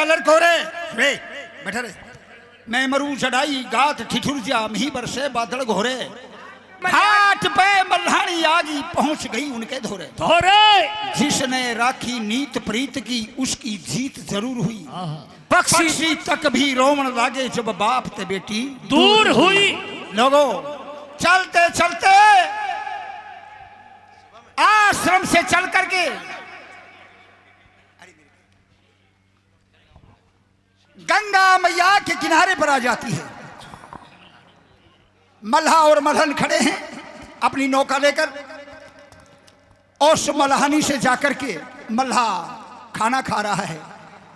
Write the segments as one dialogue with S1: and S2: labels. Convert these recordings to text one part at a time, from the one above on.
S1: लड़को रे बैठा रे। मैं मरू चढ़ाई गात ठिठुरजा मही बरसे बादल घोरे, घाट पे मल्हानी आगी पहुंच गई उनके धोरे। जिसने राखी नीत प्रीत की उसकी जीत जरूर हुई, पक्षी तक भी रोवन लागे जब बाप ते बेटी दूर हुई। लोगों चलते चलते आश्रम से चल करके गंगा मैया के किनारे पर आ जाती है। मल्हा और मल्हन खड़े हैं अपनी नौका लेकर। उस मल्हानी से जाकर के मल्हा खाना खा रहा है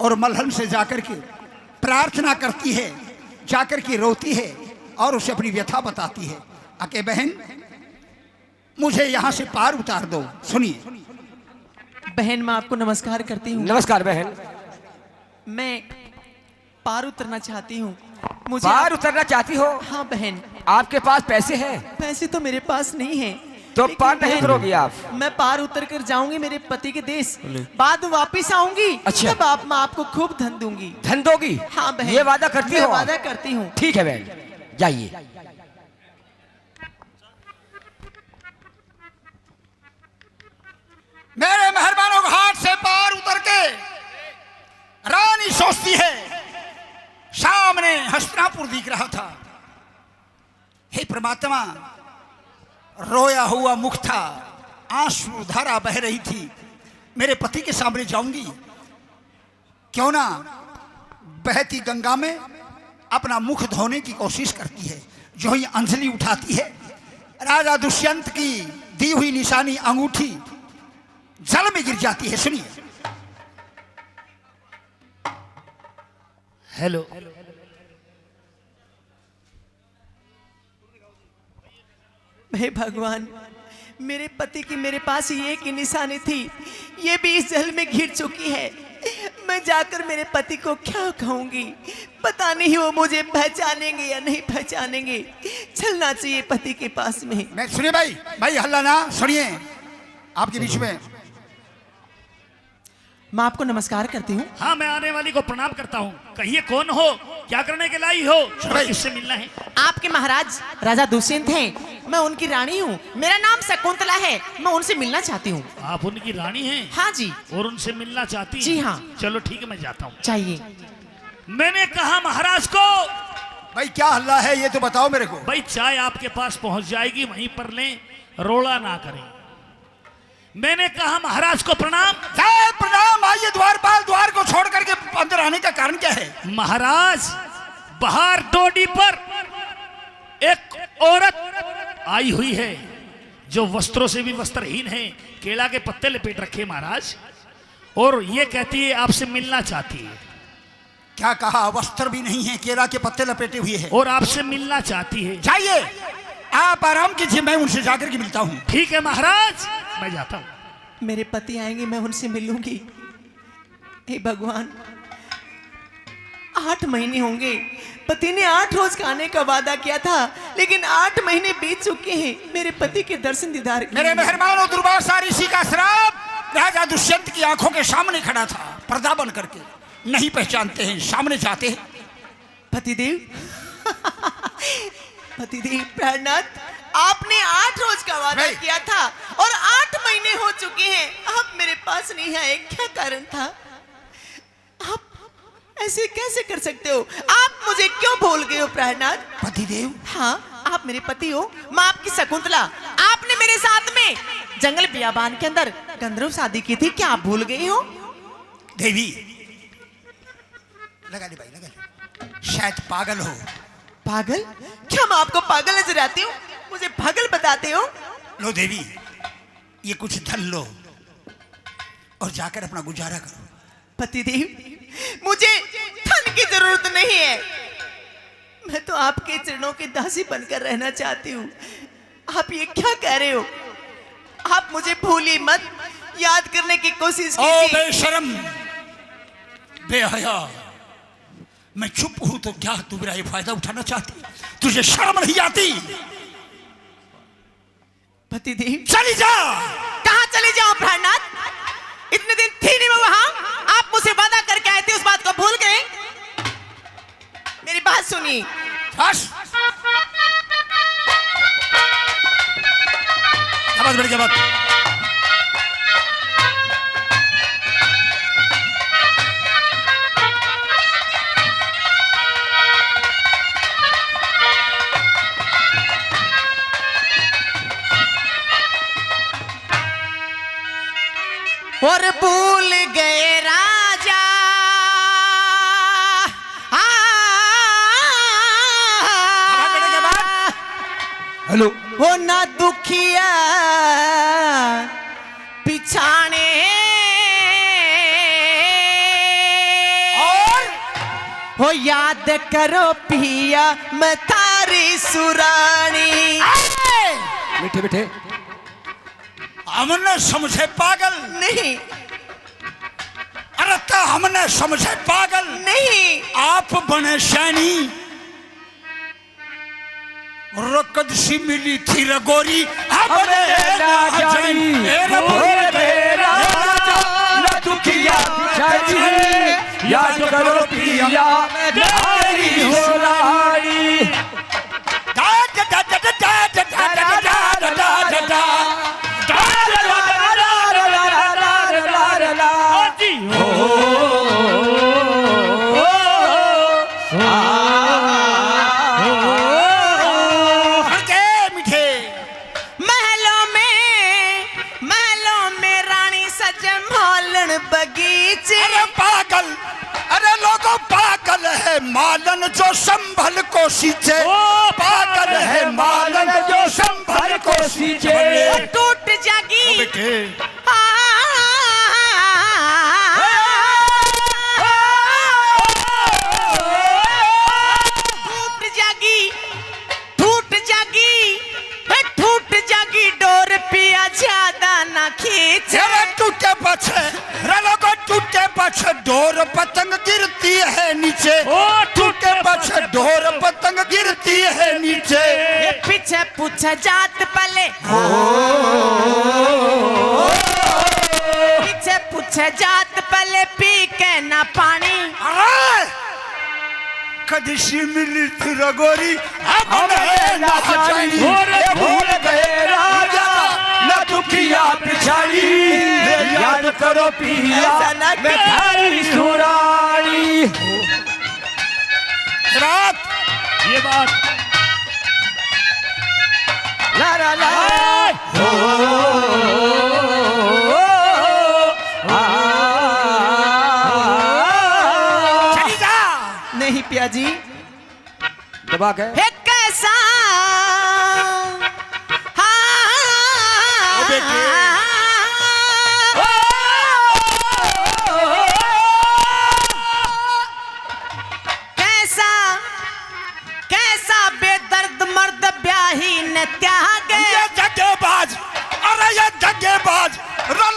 S1: और मल्हन से जाकर के प्रार्थना करती है, जाकर के रोती है और उसे अपनी व्यथा बताती है। आके बहन मुझे यहां से पार उतार दो। सुनिए
S2: बहन, मैं आपको नमस्कार करती हूँ।
S3: नमस्कार बहन।
S2: मैं पार उतरना चाहती हूँ। मुझे
S3: पार उतरना चाहती हो?
S2: हाँ बहन।
S3: आपके पास पैसे हैं?
S2: पैसे तो मेरे पास नहीं है।
S3: तो पार नहीं करोगी आप?
S2: मैं पार उतर कर जाऊंगी मेरे पति के देश, बाद में वापिस आऊंगी।
S3: अच्छा।
S2: तब मैं आपको खूब धन दूंगी।
S3: धन दोगी?
S2: हाँ बहन।
S3: ये वादा करती हो?
S2: वादा करती हूँ।
S3: ठीक है बहन, जाइए।
S1: मेरे मेहरबानों घाट से पार उतर के रानी सोचती है सामने हस्तिनापुर दिख रहा था। हे परमात्मा, रोया हुआ मुख था, आंसू धारा बह रही थी। मेरे पति के सामने जाऊंगी, क्यों ना बहती गंगा में अपना मुख धोने की कोशिश करती है। जो ही अंजलि उठाती है, राजा दुष्यंत की दी हुई निशानी अंगूठी जल में गिर जाती है। सुनिए।
S4: हेलो,
S2: हे भगवान, मेरे पति की मेरे पास ये एक निशानी थी, ये भी इस जल में घिर चुकी है। मैं जाकर मेरे पति को क्या कहूंगी? पता नहीं वो मुझे पहचानेंगे या नहीं पहचानेंगे। चलना चाहिए पति के पास में।
S1: मैं सुनिए भाई हल्ला ना, सुनिए। आपके बीच में
S2: मैं आपको नमस्कार करती हूँ।
S4: हाँ, मैं आने वाली को प्रणाम करता हूँ। कहिए कौन हो, क्या करने के लाई हो, किससे मिलना है?
S2: आपके महाराज राजा दुष्यंत हैं, मैं उनकी रानी हूँ। मेरा नाम शकुंतला है, मैं उनसे मिलना चाहती हूँ।
S4: आप उनकी रानी हैं?
S2: हाँ जी।
S4: और उनसे मिलना चाहती हैं?
S2: जी हाँ।
S4: चलो ठीक है, मैं जाता हूँ।
S2: चाहिए।
S4: मैंने कहा महाराज को।
S1: भाई क्या हल्ला है ये तो बताओ मेरे को।
S4: भाई चाय आपके पास पहुंच जाएगी, वहीं पर लें, रोड़ा ना करें। मैंने कहा महाराज को प्रणाम।
S1: प्रणाम। आइए द्वारपाल, द्वार को छोड़ करके अंदर आने का कारण क्या है?
S4: महाराज, बाहर डोडी पर एक औरत आई हुई है जो वस्त्रों से भी वस्त्रहीन है, केला के पत्ते लपेट रखे महाराज, और ये कहती है आपसे मिलना चाहती है।
S1: क्या कहा? वस्त्र भी नहीं है, केला के पत्ते लपेटे हुए हैं
S4: और आपसे मिलना चाहती है।
S1: जाइए, आप आराम कीजिए, मैं उनसे जाकर के मिलता हूँ।
S4: ठीक है महाराज, मैं जाता हूँ।
S2: मेरे पति आएंगे, मैं उनसे मिलूंगी। हे भगवान, 8 महीने होंगे। पति ने 8 रोज खाने का वादा किया था, लेकिन 8 महीने बीत चुके हैं मेरे पति के दर्शन दीदार के।
S1: मेरे मेहरबानों, दुर्वासा ऋषि का श्राप राजा दुष्यंत की आंखों के सामने खड़ा था, पर्दा बन करके। नहीं पहचानते हैं, सामने जाते हैं।
S2: पतिदेव पतिदेव प्राणनाथ, आपने 8 रोज का वादा किया था और 8 महीने हो चुके हैं, आप मेरे पास नहीं आए। क्या कारण था? आप ऐसे कैसे कर सकते हो? आप मुझे क्यों भूल गए हो प्राणनाथ?
S1: पतिदेव?
S2: हाँ, आप मेरे पति हो, मैं आपकी शकुंतला। आपने मेरे साथ में जंगल बियाबान के अंदर गंधर्व शादी की थी, क्या आप भूल गए हो?
S1: देवी, लगा दे भाई, लगा दे। शायद पागल हो।
S2: पागल? क्या मैं आपको पागल नजर आती हूँ? मुझे पागल बताते हो?
S1: लो देवी, ये कुछ धन लो और जाकर अपना गुजारा करो।
S2: पतिदेव, मुझे धन की जरूरत नहीं है। मैं तो आपके चरणों के दासी बनकर रहना चाहती हूँ। आप ये क्या कह रहे हो? आप मुझे भूलिए मत, याद करने की कोशिश कीजिए।
S1: ओ बेशरम, बेहया, मैं चुप हूं तो क्या तू मेरा ये फायदा उठाना चाहती? तुझे शर्म नहीं आती?
S2: पतिदेव,
S1: चली जा।
S2: कहाँ चली जाओ प्राणनाथ? इतने दिन थी नहीं मैं वहां, आप मुझसे वादा करके आए थे, उस बात को भूल गए सुनिए।
S1: बस क्या बात, क्या बात।
S2: और भूल गए राजा
S3: हेलो।
S2: वो ना दुखिया पिछाने
S1: और
S2: वो याद करो पिया मैं तारी सुरानी।
S3: मीठे मीठे।
S1: हमने समझे पागल
S2: नहीं
S1: अरे तो हमने समझे पागल
S2: नहीं,
S1: आप बने सैनी। रकद सी मिली थी रगोरी हमने ना जानी।
S3: ना दुखिया पिछाड़ी याद करो पिया मेरी सुरानी।
S1: अरे पागल, अरे लोगों पागल है मालन जो संभल को सींचे। पागल है मालन जो संभल को सींचे।
S2: टूट जागी
S1: बेटे
S2: डोर पिया ज्यादा ना खींच।
S1: टूटे पछे लोगों टूटे पछे डोर पतंग गिरती है नीचे। टूटे पछे डोर पतंग गिरती है नीचे।
S2: पीछे पूछे जात पले पीछे पूछे जात पले पी के ना पानी।
S1: कदी सी मिली थी रगोरी हमने ना जानी।
S3: भूल गए राजा ना दुखिया पिछाड़ी याद करो पिया मेरी सुरानी।
S1: रात
S4: ये बात
S3: ला ला ला
S1: चली जा।
S2: नहीं पिया जी
S3: दबा के
S2: है कैसा कैसा कैसा बेदर्द मर्द ब्याही ने त्याग।
S1: ये धक्केबाज, अरे ये धक्केबाज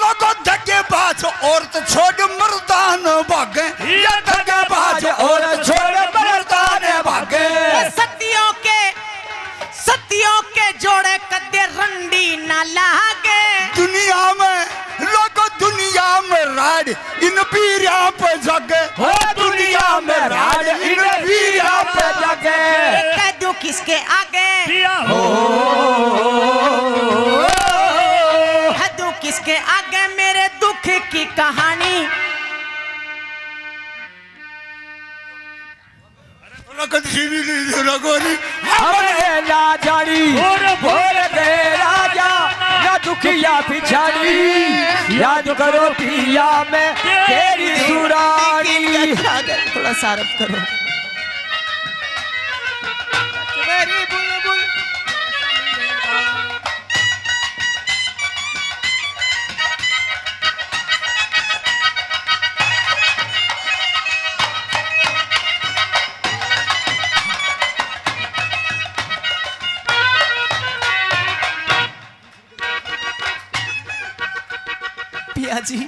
S1: लोगों धक्केबाज औरत छोड़ मर्दान भागे। ये धक्केबाज औरत छोड़ मर्दान भागे।
S2: सतियों के जोड़े कदे रंडी ना लागे।
S1: दुनिया में लोगों दुनिया में राड इन पीरिया पे जगे। हो दुनिया में राड इन पीरिया पे जगे।
S2: कह दूं किसके आगे
S4: पिया
S2: कह दूं किसके आगे मेरे दुख की कहानी।
S1: रगोरी
S3: हमने ना जानी। भूल गए राजा ना दुखिया पिछाड़ी याद करो पिया मैं तेरी सुरानी।
S2: थोड़ा सारफ करो। मेरी बुलबुल पिया जी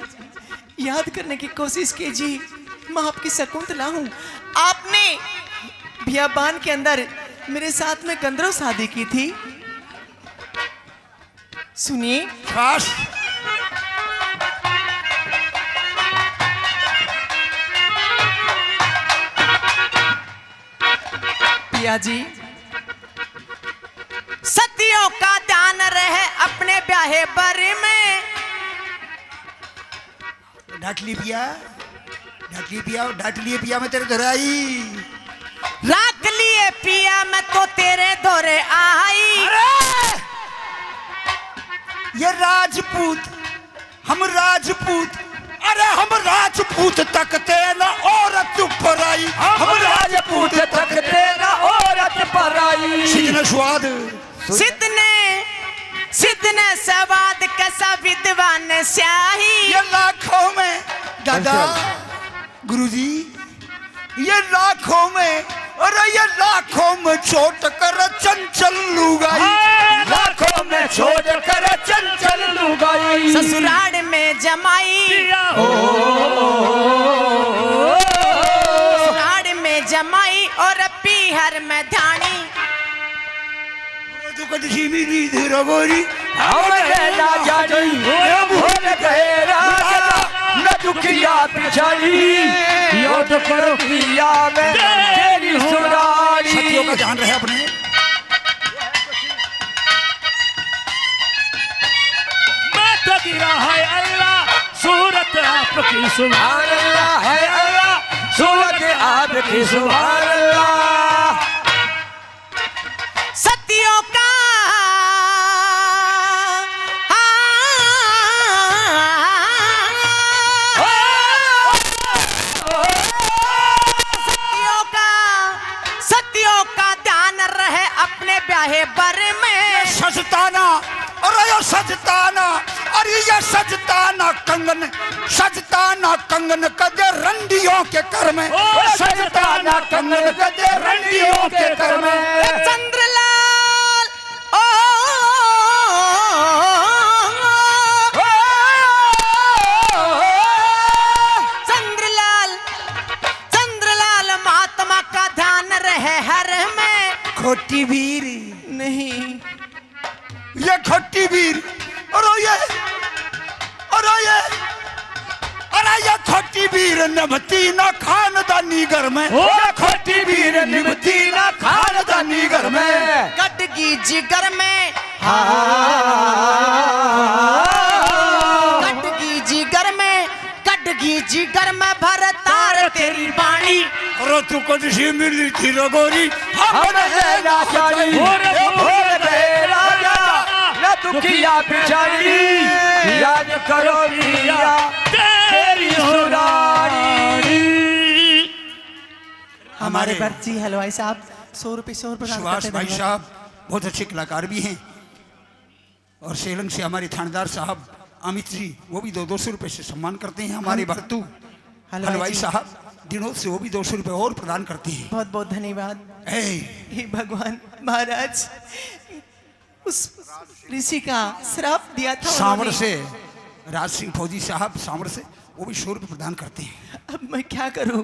S2: याद करने की कोशिश कीजिए, मैं आपकी शकुंतला हूँ। आपने बियाबान के अंदर मेरे साथ में गंधर्व शादी की थी। सुनिए
S1: खास
S2: पिया जी, सतियों का ध्यान रहे अपने ब्याहे बारे में।
S1: डांट ली पिया, डांट ली पिया, डांट लिए पिया मैं तेरे दोहराई।
S2: राख लिए पिया मैं तो तेरे दौरे आई।
S1: ये राजपूत, हम राजपूत, अरे हम राजपूत तकते ना औरत पर आई।
S3: हम राजपूत तकते ना औरत पर आई।
S1: सिद्ध स्वाद,
S2: सिद्ध ने सवाद कैसा विद्वान स्याही।
S1: ये लाखों में दादा गुरुजी, ये लाखों में, अरे ये लाखों में छोट कर चंचल लुगाई।
S3: लाखों में छोड़ कर चंचल लुगाई।
S2: ससुराल में जमाई, ससुराल में जमाई और पीहर में धानी।
S1: तू कदशी मिली धीरा गोरी,
S3: हमरे राजा जी भूल गए राजा न दुखिया पिछड़ी। याद करो पिया में तेरी सुरारी।
S1: सतियों का ध्यान रहे अपने।
S4: मैं तो गिरा है अल्लाह सूरत आपकी सुभान
S3: अल्लाह है अल्लाह सूरत आपकी सुभान अल्लाह।
S2: सतियों का सतियों का ध्यान रहे अपने ब्याहे बारे में।
S1: सजताना, अरे ये सजताना, अरे ये सजताना कंगन, सजताना कंगन कदे रंडियों के कर में।
S3: सजताना कंगन कदे रंडियों के कर में।
S2: चंद्रलाल ओ चंद्रलाल, चंद्रलाल महात्मा का ध्यान रहे हर में।
S1: खोटी वीर
S2: नहीं,
S1: ये खोटी वीर, अरे ये, अरे ये, अरे ये खोटी वीर निभती ना खानदानी घर में।
S3: खोटी वीर निभती ना खानदानी घर में।
S2: कटगी जिगर में, कटगी जिगर में, कटगी जिगर में भरतार तेरी बाणी।
S1: अरे तू कदशी मिली थी रगोरी,
S3: हमरे राजा जी भूल गए राजा न दुखिया पिछड़ी। याद करो पिया तेरी सुरारी।
S2: हमारे बर्ची हलवाई साहब 100 रुपए प्रदान
S1: सुभाष
S2: करते
S1: भाई
S2: हैं।
S1: साहब बहुत अच्छे कलाकार भी हैं, और सेलंग से हमारे थानेदार साहब अमित जी, वो भी 200 रुपए से सम्मान करते हैं। हमारे भरतू हलवाई
S2: जी,
S1: साहब दिनों से वो भी 200 रुपए और प्रदान करते हैं।
S2: बहुत बहुत धन्यवाद। हे भगवान, महाराज उस ऋषि का श्राप दिया था
S1: सांवर
S2: उन्होंने।
S1: से राज सिंह फौजी साहब सांवर से वो भी 100 रुपए प्रदान करते हैं।
S2: अब मैं क्या करूं?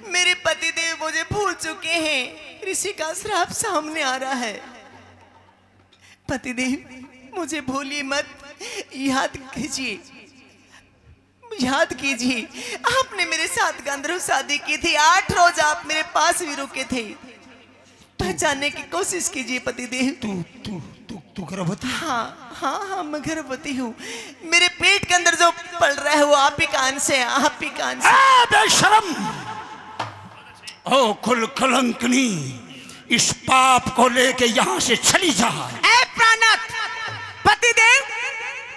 S2: मेरे पति देव मुझे भूल चुके हैं। ऋषि का श्राप सामने आ रहा है। पति देव मुझे भूलिए मत, याद कीजिए, याद कीजिए। आपने मेरे साथ गंधर्व शादी की थी। 8 रोज आप मेरे पास भी रुके थे। पहचानने की कोशिश कीजिए पति देव।
S1: तू गर्भवती?
S2: हाँ हाँ हाँ, मैं गर्भवती हूँ। मेरे पेट के अंदर जो पल रहा है वो आप ही का अंश है, आप ही का अंश है।
S1: बेशरम, ओ कुल कलंकनी, इस पाप को लेके यहाँ से चली जा।
S2: ऐ प्राणनाथ, पतिदेव,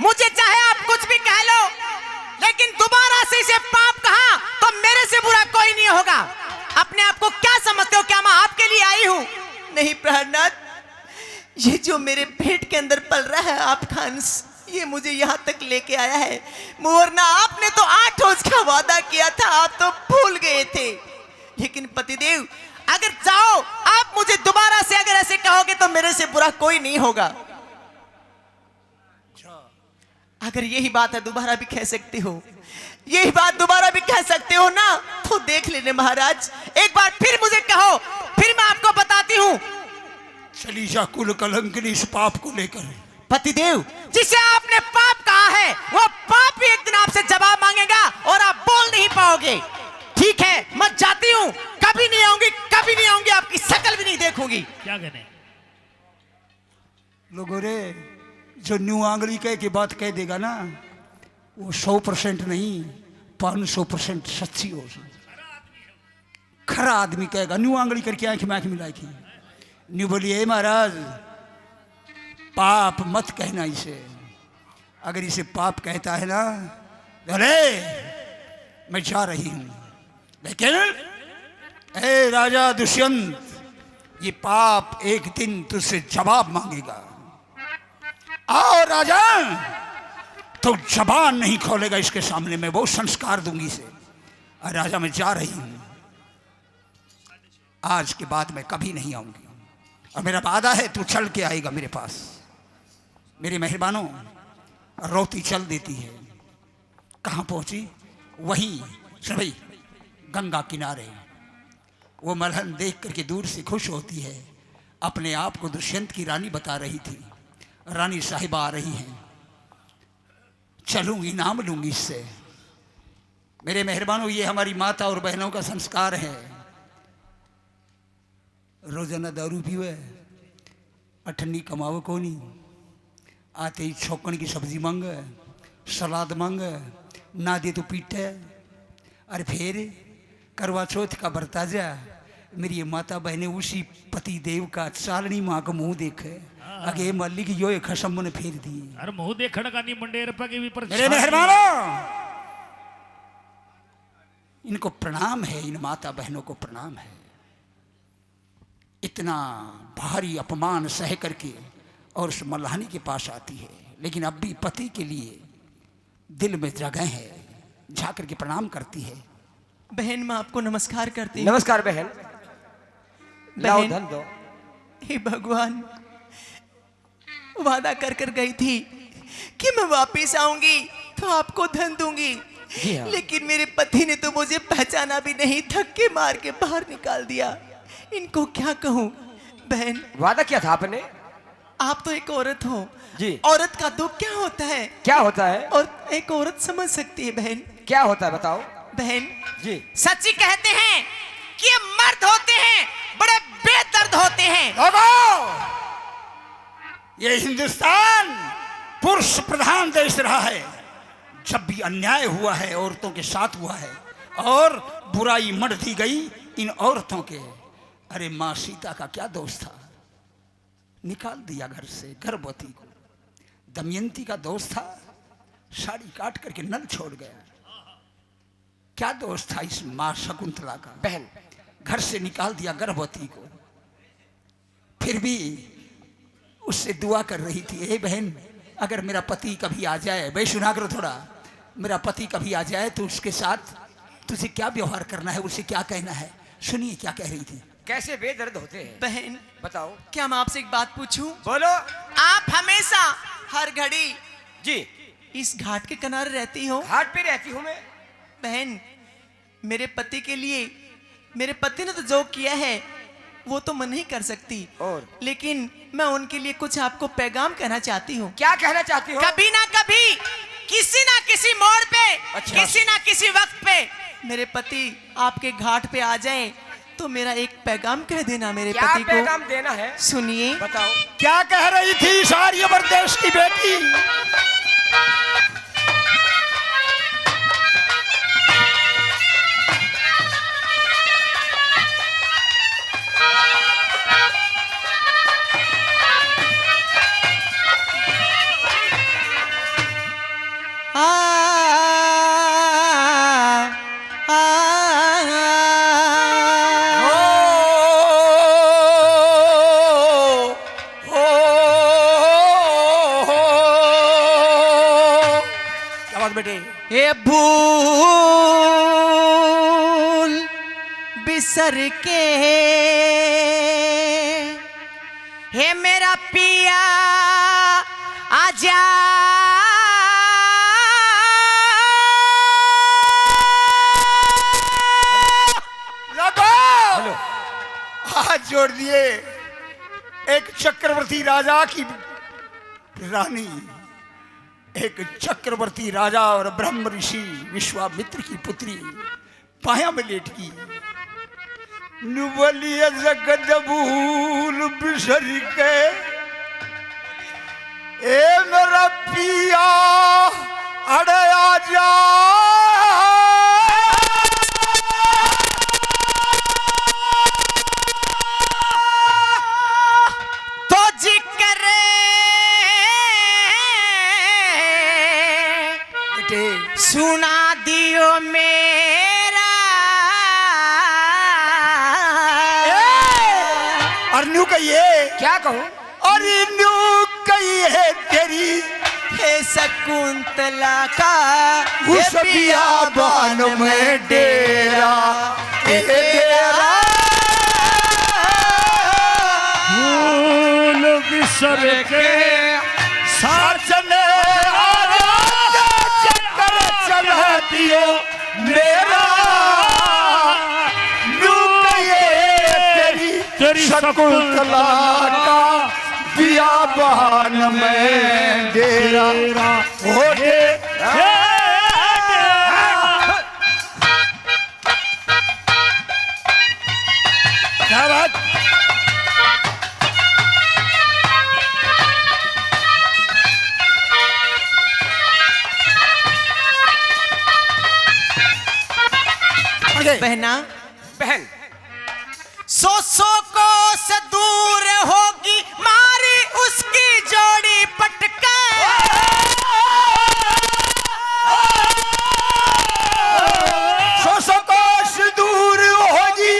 S2: मुझे चाहे आप कुछ भी कह लो, लेकिन दोबारा से इसे पाप कहा तो मेरे से बुरा कोई नहीं होगा। अपने आप को क्या समझते हो? क्या मैं आपके लिए आई हूँ? नहीं प्राणनाथ, ये जो मेरे पेट के अंदर पल रहा है आपका अंश, ये मुझे यहाँ तक लेके आया है। मोरना, आपने तो 8 रोज का वादा किया था, आप तो भूल गए थे। लेकिन पतिदेव, अगर चाहो आप मुझे दोबारा से अगर ऐसे कहोगे तो मेरे से बुरा कोई नहीं होगा। अगर यही बात है, दोबारा भी कह सकते हो, यही बात दोबारा भी कह सकते हो ना, तो देख लेने महाराज, एक बार फिर मुझे कहो, फिर मैं आपको बताती हूँ।
S1: चली जा कुल कलंकनी इस पाप को लेकर।
S2: पतिदेव, जिसे आपने पाप कहा है वो पाप भी एक दिन आपसे जवाब मांगेगा और आप बोल नहीं पाओगे। ठीक है, मैं जाती हूँ, कभी नहीं आऊंगी, कभी नहीं आऊंगी, आपकी शक्ल भी नहीं देखूंगी। रखूंगी।
S4: क्या कहने?
S1: लोगों रे, जो न्यू आंगली कह के बात कह देगा ना, वो 100% नहीं 500% सच्ची हो। खरा आदमी कहेगा, न्यू आंगली करके आंख में आंख मिलाई की। न्यू बोलिए महाराज, पाप मत कहना इसे। अगर इसे पाप कहता है ना, अरे मैं जा रही हूं, लेकिन ए राजा दुष्यंत, ये पाप एक दिन तुझसे जवाब मांगेगा। आओ राजा, तो जबान नहीं खोलेगा इसके सामने, मैं बहुत संस्कार दूंगी इसे। और राजा मैं जा रही हूं, आज के बाद मैं कभी नहीं आऊंगी, और मेरा वादा है तू चल के आएगा मेरे पास। मेरी मेहरबानों, रोती चल देती है। कहाँ पहुंची? वहीं सभी गंगा किनारे। वो मलहन देख करके दूर से खुश होती है। अपने आप को दुष्यंत की रानी बता रही थी। रानी साहिबा आ रही हैं, चलूंगी, नाम लूंगी इससे। मेरे मेहरबानों, ये हमारी माता और बहनों का संस्कार है। रोजाना दारू पीवे, अठन्नी कमावे को नहीं, आते ही छोकन की सब्जी मांगे, सलाद मांगे, ना दे तो पीटे। अरे फिर करवा चौथ का बरताजा, मेरी ये माता बहने उसी पति देव का चालनी माँ का मुंह देखे, अगे मल्लिक यो एक खसम ने फेर दी।
S4: अरे मुंह देखने का नहीं, मंडेर के भी पर
S1: मेरे मेहरबानों, इनको प्रणाम है, इन माता बहनों को प्रणाम है। इतना भारी अपमान सह करके और उस मल्हानी के पास आती है, लेकिन अब भी पति के लिए दिल में जगह है, जाकर के प्रणाम करती है।
S2: बहन, मैं आपको नमस्कार करती हूँ।
S3: नमस्कार बहन, लाओ
S2: बहन,
S3: धन दो।
S2: हे भगवान, वादा कर कर गई थी कि मैं वापस आऊंगी तो आपको धन दूंगी,
S3: जी हाँ।
S2: लेकिन मेरे पति ने तो मुझे पहचाना भी नहीं, धक्के मार के बाहर निकाल दिया। इनको क्या कहूँ? बहन,
S3: वादा क्या था आपने?
S2: आप तो एक औरत हो
S3: जी।
S2: औरत का दुख क्या होता है
S3: क्या होता है?
S2: और एक औरत समझ सकती है। बहन,
S3: क्या होता है बताओ।
S2: बहन
S3: जी।
S2: सच्ची कहते हैं कि ये मर्द होते हैं, बड़े बेदर्द होते हैं।
S1: लोगों, ये हिंदुस्तान पुरुष प्रधान देश रहा है। जब भी अन्याय हुआ है औरतों के साथ हुआ है, और बुराई मढ़ दी गई इन औरतों के। अरे माँ सीता का क्या दोष था? निकाल दिया घर से गर्भवती को। दमयंती का दोष था, साड़ी काट करके नल छोड़ गया। क्या दोष था इस माँ शकुंतला का?
S3: बहन,
S1: घर से निकाल दिया गर्भवती को। फिर भी उससे दुआ कर रही थी, ए बहन, अगर मेरा पति कभी आ जाए, भाई सुना करो थोड़ा, मेरा पति कभी आ जाए तो उसके साथ तुझे क्या व्यवहार करना है, उसे क्या कहना है। सुनिए क्या कह रही थी।
S3: कैसे बेदर्द होते हैं
S2: बहन,
S3: बताओ।
S2: क्या मैं आपसे एक बात पूछूं?
S3: बोलो।
S2: आप हमेशा हर घड़ी
S3: जी।
S2: इस घाट के किनारे रहती हो?
S3: घाट पे रहती हूँ मैं।
S2: बहन, मेरे पति के लिए, मेरे पति ने तो जो किया है वो तो मैं नहीं कर सकती,
S3: और
S2: लेकिन मैं उनके लिए कुछ आपको पैगाम कहना चाहती हूँ।
S3: क्या कहना चाहती हो?
S2: कभी ना कभी, किसी ना किसी मोड़ पे,
S3: अच्छा।
S2: किसी ना किसी वक्त पे मेरे पति आपके घाट पे आ जाए तो मेरा एक पैगाम कह देना मेरे
S3: क्या
S2: पति को।
S3: पैगाम देना है?
S2: सुनिए।
S3: बताओ।
S1: क्या कह रही थी सारी प्रदेश की बेटी?
S2: ये भूल बिसर के हे मेरा पिया आजा,
S3: हेलो।
S1: हाथ जोड़ दिए। एक चक्रवर्ती राजा की रानी, एक चक्रवर्ती राजा और ब्रह्म ऋषि विश्वामित्र की पुत्री पाया में लेट गई।
S3: नुबलिया जगदबूल बिसरी के ए मेरा पिया अड़े आजा
S2: तो जिक्र सुना दियो मेरा
S3: और न्यू कहिए
S1: क्या कहूं?
S3: और न्यू कहिए तेरी
S2: हे शकुंतला का
S3: उस बियाबान में डेरा ए डेरा
S4: फूल बिसर के
S3: साजने चक्कर चढ़ातियो मेरा न्यू कहिए तेरी शकुंतला का बियाबान में डेरा हो डेरा क्या बात
S2: बहना
S1: बहन
S2: सौ कोस दूर होगी मारी उसकी जोड़ी पटका
S3: सौ कोस दूर होगी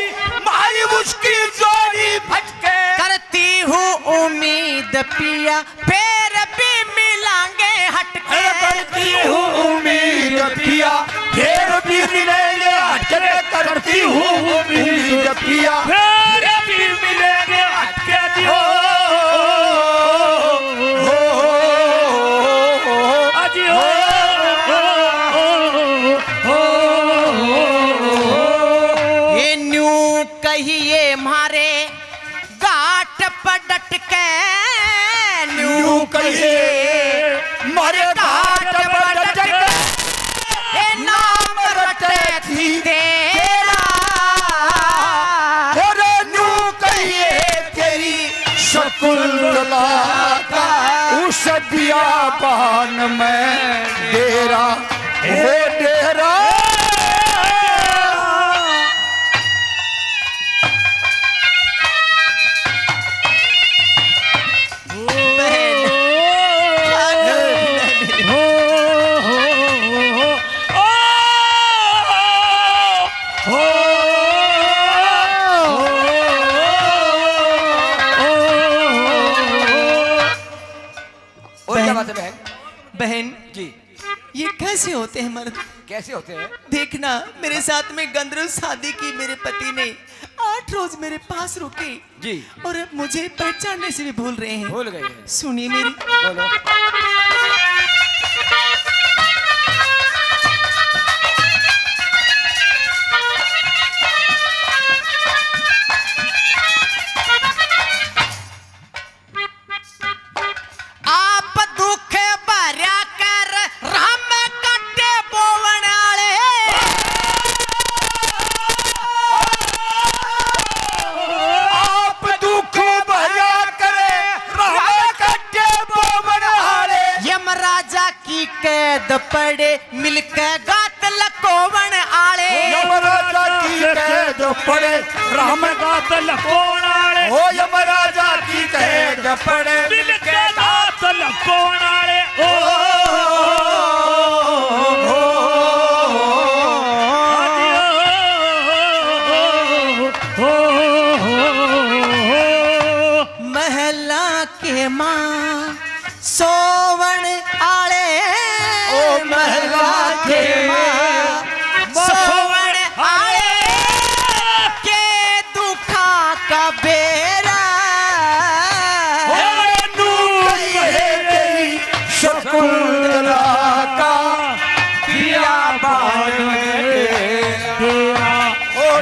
S3: मारी उसकी जोड़ी भटके
S2: करती हूँ उम्मीद पिया फिर भी मिलांगे हटके
S3: करती हूँ उम्मीद पिया फिर भी मिलेंगे हटके करती हूँ उम्मीद पिया
S4: फिर भी मिलेंगे हटके दियो अजियो
S2: ये न्यू कहिए मारे गाठ पडट के
S3: न्यू कहिए मारे घाट पर डटके
S2: ये नाम रटे थी तेरा
S3: और न्यू कहिए तेरी शकुंतला का उस बियाबान में डेरा हो डेरा
S1: और क्या बात है बहन?
S2: बहन
S1: जी
S2: ये कैसे होते हैं मर्द?
S1: कैसे होते हैं?
S2: देखना मेरे साथ में गंधर्व शादी की मेरे पति ने 8 रोज मेरे पास रुके
S1: जी
S2: और अब मुझे पहचानने से भी भूल रहे हैं।
S1: भूल गए हैं।
S2: सुनिए मेरी
S1: बोलो।
S2: आप दुख भर्या कर राम कट्टे बोवन आले
S3: आप दुख भरा करे राम कट्टे बोवन हारे
S2: यमराजा की कैद पड़े मिलकर गात लकोवन आले
S3: यमराजा की कैद पड़े राम
S4: गात लकोणाले
S3: ओ यमराजा की कैद पड़े
S4: दिल के गात लकोणाले
S2: महला के माँ सोवन आले
S3: ओ महला के
S2: माँ सोवन आले के दुखा का बेरा
S3: शकुंतला का बियाबान में
S4: तेरा
S3: ओ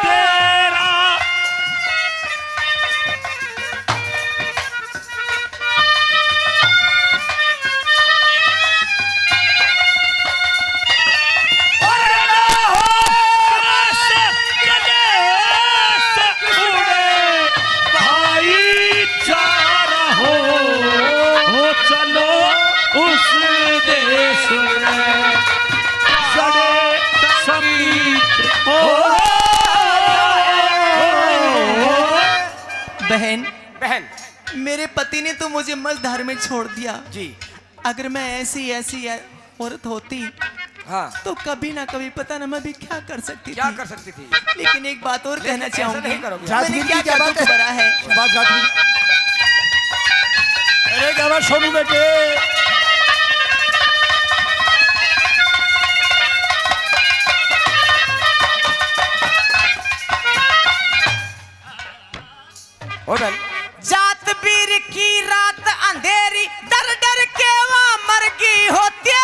S4: तेरा
S2: बहन
S3: बहन
S2: मेरे पति ने तो मुझे मझधार में छोड़ दिया।
S3: जी
S2: अगर मैं ऐसी औरत होती
S3: हाँ
S2: तो कभी ना कभी पता ना मैं भी क्या कर सकती
S3: क्या
S2: थी।
S3: कर सकती थी?
S2: लेकिन एक बात और कहना
S3: ऐसा
S2: चाहूंगी,
S3: नहीं करोगे।
S2: मैंने
S1: जासमीन
S2: क्या
S1: की क्या
S2: क्या
S1: बात
S2: दुख
S1: है?
S2: भरा है।
S1: बात जासमीन। अरे क्या बात सोनू बेटे।
S3: ओ बहन
S2: जात बीर की रात अंधेरी डर डर के वहाँ मर गई होती है।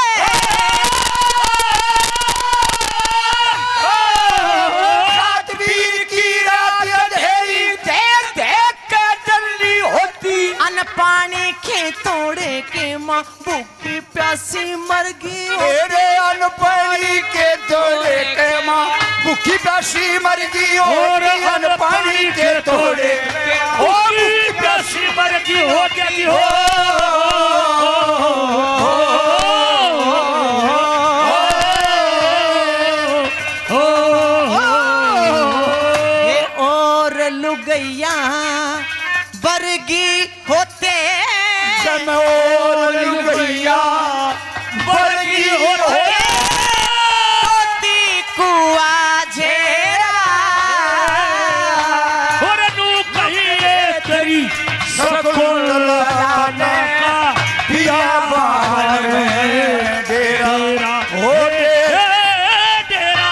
S3: रातवीर की रात अंधेरी देख देख के जल्दी होती।
S2: अन पानी के तोड़े के माँ भूखी प्यासी मर गई होती।
S1: तेरे अन्न पानी के तोड़े के माँ भूखी प्यासी मर गई और अन्न पानी के तोड़े
S4: भूखी प्यासी मर गई हो गई हो।
S2: ये और लुगैया बरगी होते
S1: जनोर लुगैया बरगी होते।
S2: होती कुआ झेरा।
S4: और नू कहिए तेरी
S1: सकुल लगाने
S4: का
S1: बियाबान में डेरा होते।
S4: डेरा।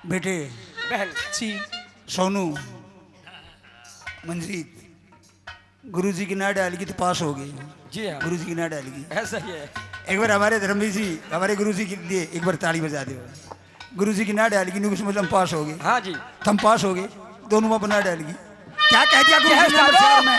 S1: बेटे
S3: बहन
S2: जी
S1: सोनू मंजीत गुरुजी की ना डालेगी तो पास हो गई।
S3: जी हाँ
S1: गुरुजी की ना डालेगी।
S3: ऐसा ही है।
S1: एक बार हमारे धर्मवीर जी हमारे गुरुजी के लिए एक बार ताली बजा दो। गुरुजी की ना डालेगी नहीं उसमें हम पास हो गए।
S3: हाँ जी
S1: हम पास हो गए दोनों में बना डालेगी। क्या कह दिया गुरुजी ने
S3: क्या
S1: नंबर चार में?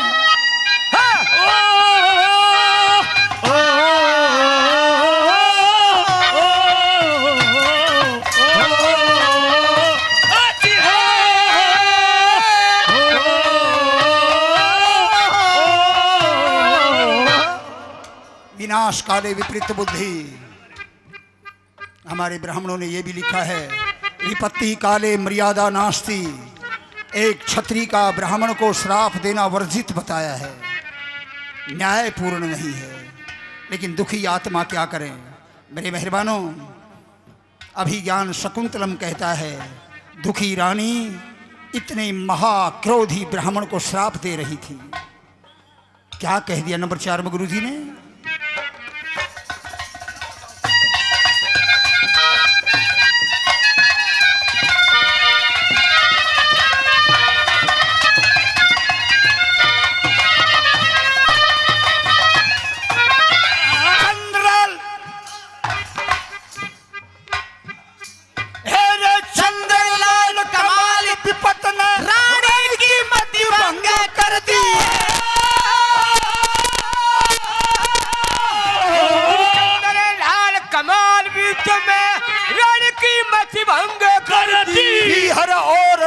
S1: विनाश काले विपरीत बुद्धि। हमारे ब्राह्मणों ने यह भी लिखा है विपत्ति काले मर्यादा नास्ति। एक क्षत्रिय का ब्राह्मण को श्राप देना वर्जित बताया है, न्यायपूर्ण नहीं है। लेकिन दुखी आत्मा क्या करें मेरे मेहरबानों। अभिज्ञान शकुंतलम कहता है दुखी रानी इतने महाक्रोधी ब्राह्मण को श्राप दे रही थी। क्या कह दिया नंबर 4 में गुरुजी ने?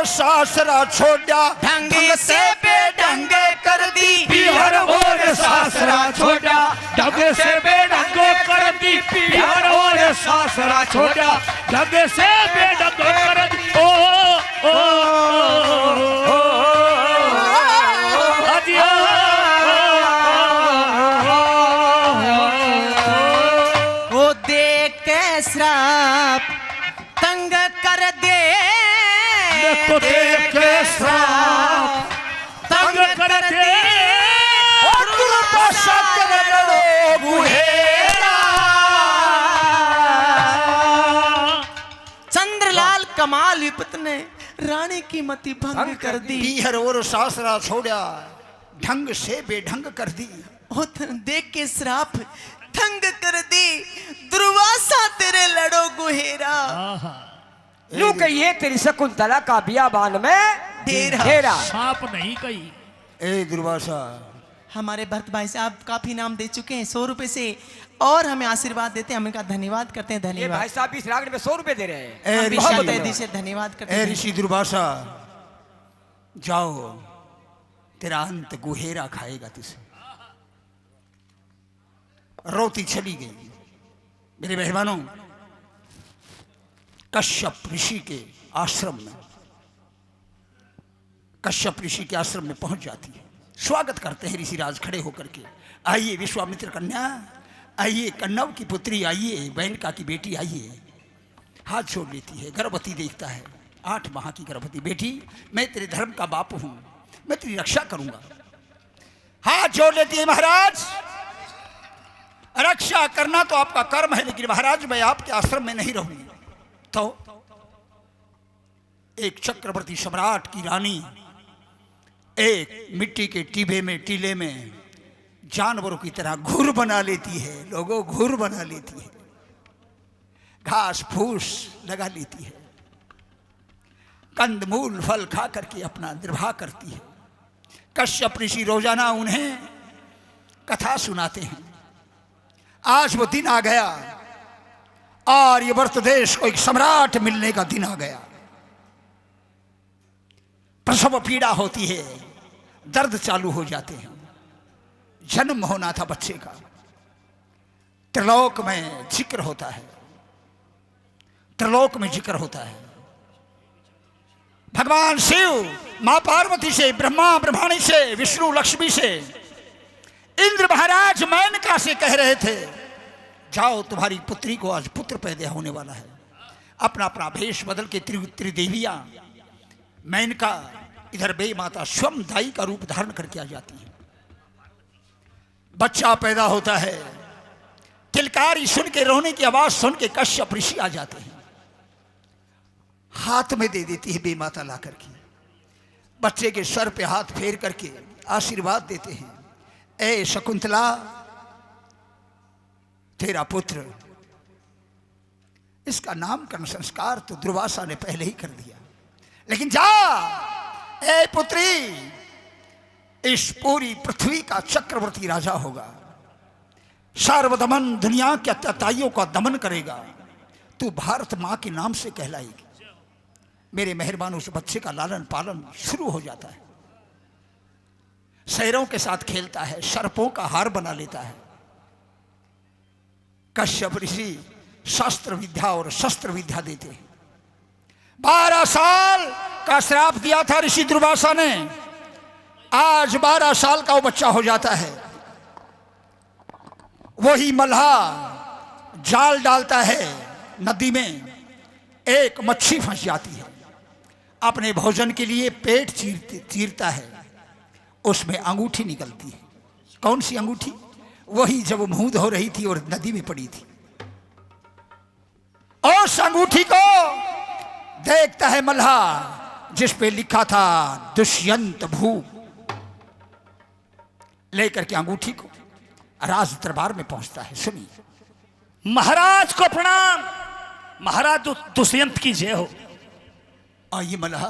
S1: सासरा छोड़ा
S2: ढंग से बेढंग कर दी।
S3: बिहार और सासरा छोड़ा ढंग से बेढंग कर दी। बिहार और सासरा छोड़ा
S4: ढंग से बेढंग कर दी। ओ अदिया
S2: वो दे के श्राप तंग कर दे।
S4: तो देख श्राप तंग कर दे।
S2: चंद्रलाल कमाल विपत ने रानी की मति भंग कर दी।
S1: बिहर और सासरा छोड़ा ढंग से बेढंग कर दी।
S2: देख के श्राप तंग कर दी। दुर्वासा तेरे लड़ो गुहेरा।
S3: यूं कहिए तेरी शकुंतला का बियाबान में
S2: डेरा।
S3: डेरा।
S4: सांप नहीं कही।
S1: ए दुर्वासा
S2: हमारे भरत भाई साहब काफी इनाम दे चुके हैं 100 रुपए से, और हमें आशीर्वाद देते हैं। हम इनका धन्यवाद करते हैं।
S3: ये भाई
S2: धन्यवाद।
S3: साहब इस रागड़ में 100 रुपए दे रहे हैं।
S1: ए
S2: हम
S1: ऋषि,
S2: बहुत दिल से धन्यवाद करते
S1: ए
S2: हैं।
S1: ऋषि दुर्वासा, जाओ, तेरा अंत गुहेरा खाएगा तुझे। रोती चली गई। मेरे मेहमानों, कश्यप ऋषि के आश्रम में, कश्यप ऋषि के आश्रम में पहुंच जाती है। स्वागत करते हैं ऋषिराज खड़े होकर के। आइए विश्वामित्र कन्या, आइए कन्नव की पुत्री, आइए बैनका की बेटी, आइए। हाथ जोड़ लेती है। गर्भवती देखता है, 8 माह की गर्भवती। बेटी, मैं तेरे धर्म का बाप हूं, मैं तेरी रक्षा करूंगा। हाथ जोड़ लेती है। महाराज, रक्षा करना तो आपका कर्म है, लेकिन महाराज मैं आपके आश्रम में नहीं रहूंगी। तो एक चक्रवर्ती सम्राट की रानी एक मिट्टी के टीले में जानवरों की तरह घुर बना लेती है। लोगों, घुर बना लेती है, घास फूस लगा लेती है, कंदमूल फल खा करके अपना निर्वाह करती है। कश्यप ऋषि रोजाना उन्हें कथा सुनाते हैं। आज वो दिन आ गया और ये भरत देश को एक सम्राट मिलने का दिन आ गया। प्रसव पीड़ा होती है, दर्द चालू हो जाते हैं। जन्म होना था बच्चे का। त्रिलोक में जिक्र होता है, त्रिलोक में जिक्र होता है। भगवान शिव मां पार्वती से, ब्रह्मा ब्रह्माणी से, विष्णु लक्ष्मी से, इंद्र महाराज मेनका से कह रहे थे, जाओ तुम्हारी पुत्री को आज पुत्र पैदा होने वाला है। अपना अपना भेष बदल के त्रिदेवियां, मेनका इधर बे माता स्वयं दाई का रूप धारण करके आ जाती है। बच्चा पैदा होता है। किलकारी सुन के, रोने की आवाज सुन के कश्यप ऋषि आ जाते हैं। हाथ में दे देती है बे माता ला करके। बच्चे के सर पे हाथ फेर करके आशीर्वाद देते हैं। ए शकुंतला, तेरा पुत्र, इसका नामकरण संस्कार तो दुर्वासा ने पहले ही कर दिया, लेकिन जा ए पुत्री, इस पूरी पृथ्वी का चक्रवर्ती राजा होगा, सार्वदमन दुनिया के अत्याचारियों का दमन करेगा। तू भारत मां के नाम से कहलाएगी। मेरे मेहरबान, उस बच्चे का लालन पालन शुरू हो जाता है। शेरों के साथ खेलता है, सर्पों का हार बना लेता है। कश्यप ऋषि शास्त्र विद्या और शस्त्र विद्या देते हैं। 12 साल का श्राप दिया था ऋषि दुर्वासा ने। आज 12 साल का वो बच्चा हो जाता है। वही मल्हा जाल डालता है नदी में, एक मच्छी फंस जाती है। अपने भोजन के लिए पेट चीरता है, उसमें अंगूठी निकलती है। कौन सी अंगूठी? वही जब मुंह धो रही थी और नदी में पड़ी थी। उस अंगूठी को देखता है मल्हा, जिस पे लिखा था दुष्यंत भूप। लेकर के अंगूठी को राज दरबार में पहुंचता है। सुनिए।
S4: महाराज को प्रणाम। महाराज दुष्यंत की जय हो।
S1: आइए मल्हा।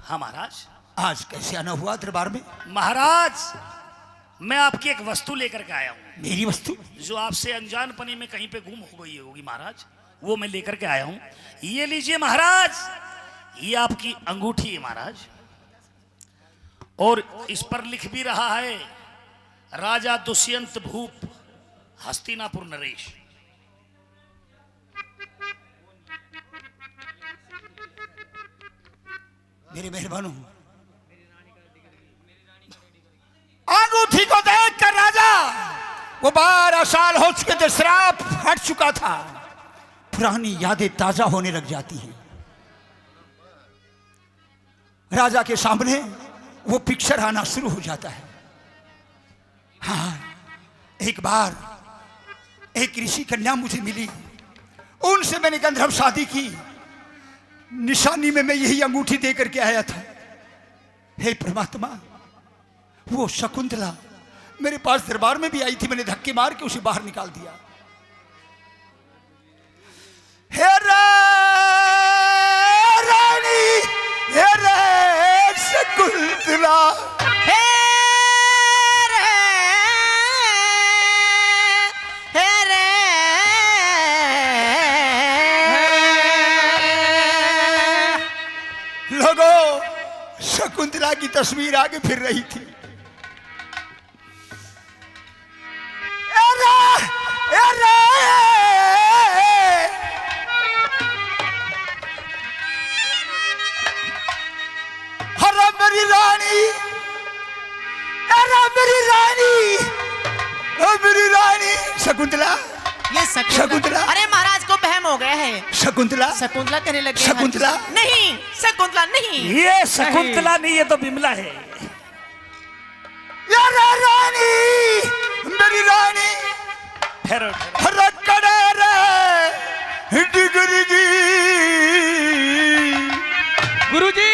S4: हाँ महाराज।
S1: आज कैसे आना हुआ दरबार में?
S4: महाराज, मैं आपकी एक वस्तु लेकर के आया हूं।
S1: मेरी वस्तु?
S4: जो आपसे अनजानपनी में कहीं पे गुम हो गई होगी महाराज, वो मैं लेकर के आया हूं। ये लीजिए महाराज, ये आपकी अंगूठी है महाराज, और इस पर लिख भी रहा है राजा दुष्यंत भूप, हस्तिनापुर नरेश।
S1: मेरे मेहरबानों, अंगूठी को देखकर राजा, वो 12 साल हो चुके थे, श्राप हट चुका था, पुरानी यादें ताजा होने लग जाती हैं। राजा के सामने वो पिक्चर आना शुरू हो जाता है। हाँ, एक बार एक ऋषि कन्या मुझे मिली, उनसे मैंने गंधर्व शादी की। निशानी में मैं यही अंगूठी दे करके आया था। हे परमात्मा, वो शकुंतला मेरे पास दरबार में भी आई थी, मैंने धक्के मार के उसे बाहर निकाल दिया। हे रानी, हे शकुंतला,
S2: हे रे
S1: शकुंतला की तस्वीर आगे फिर रही थी। हरा मेरी रानी, अरे मेरी रानी, ओ मेरी रानी शकुंतला,
S2: ये
S1: शकुंतला।
S2: अरे महाराज को बहम हो गया है।
S1: शकुंतला,
S2: शकुंतला कहने लगे।
S1: शकुंतला?
S2: नहीं, शकुंतला नहीं।
S4: ये शकुंतला नहीं, ये तो बिमला है।
S1: यार रानी, मेरी रानी,
S4: ठहरो
S1: रखड़े रे डिगरी
S3: गुरुजी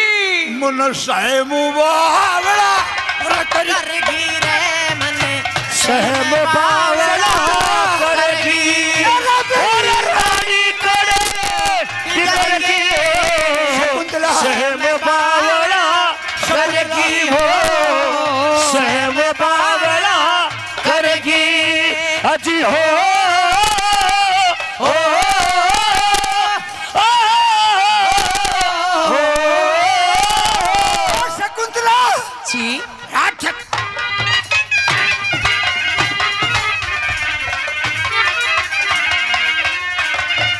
S1: मन साहे मुबावड़ा
S2: करगी रे मन
S4: सहम बावला करगी,
S1: मेरी
S4: रानी करे करगी,
S1: शकुंतला,
S4: सहम बावला करगी हो, सहम बावला करगी अजी हो, हो,
S1: शकुंतला
S2: जी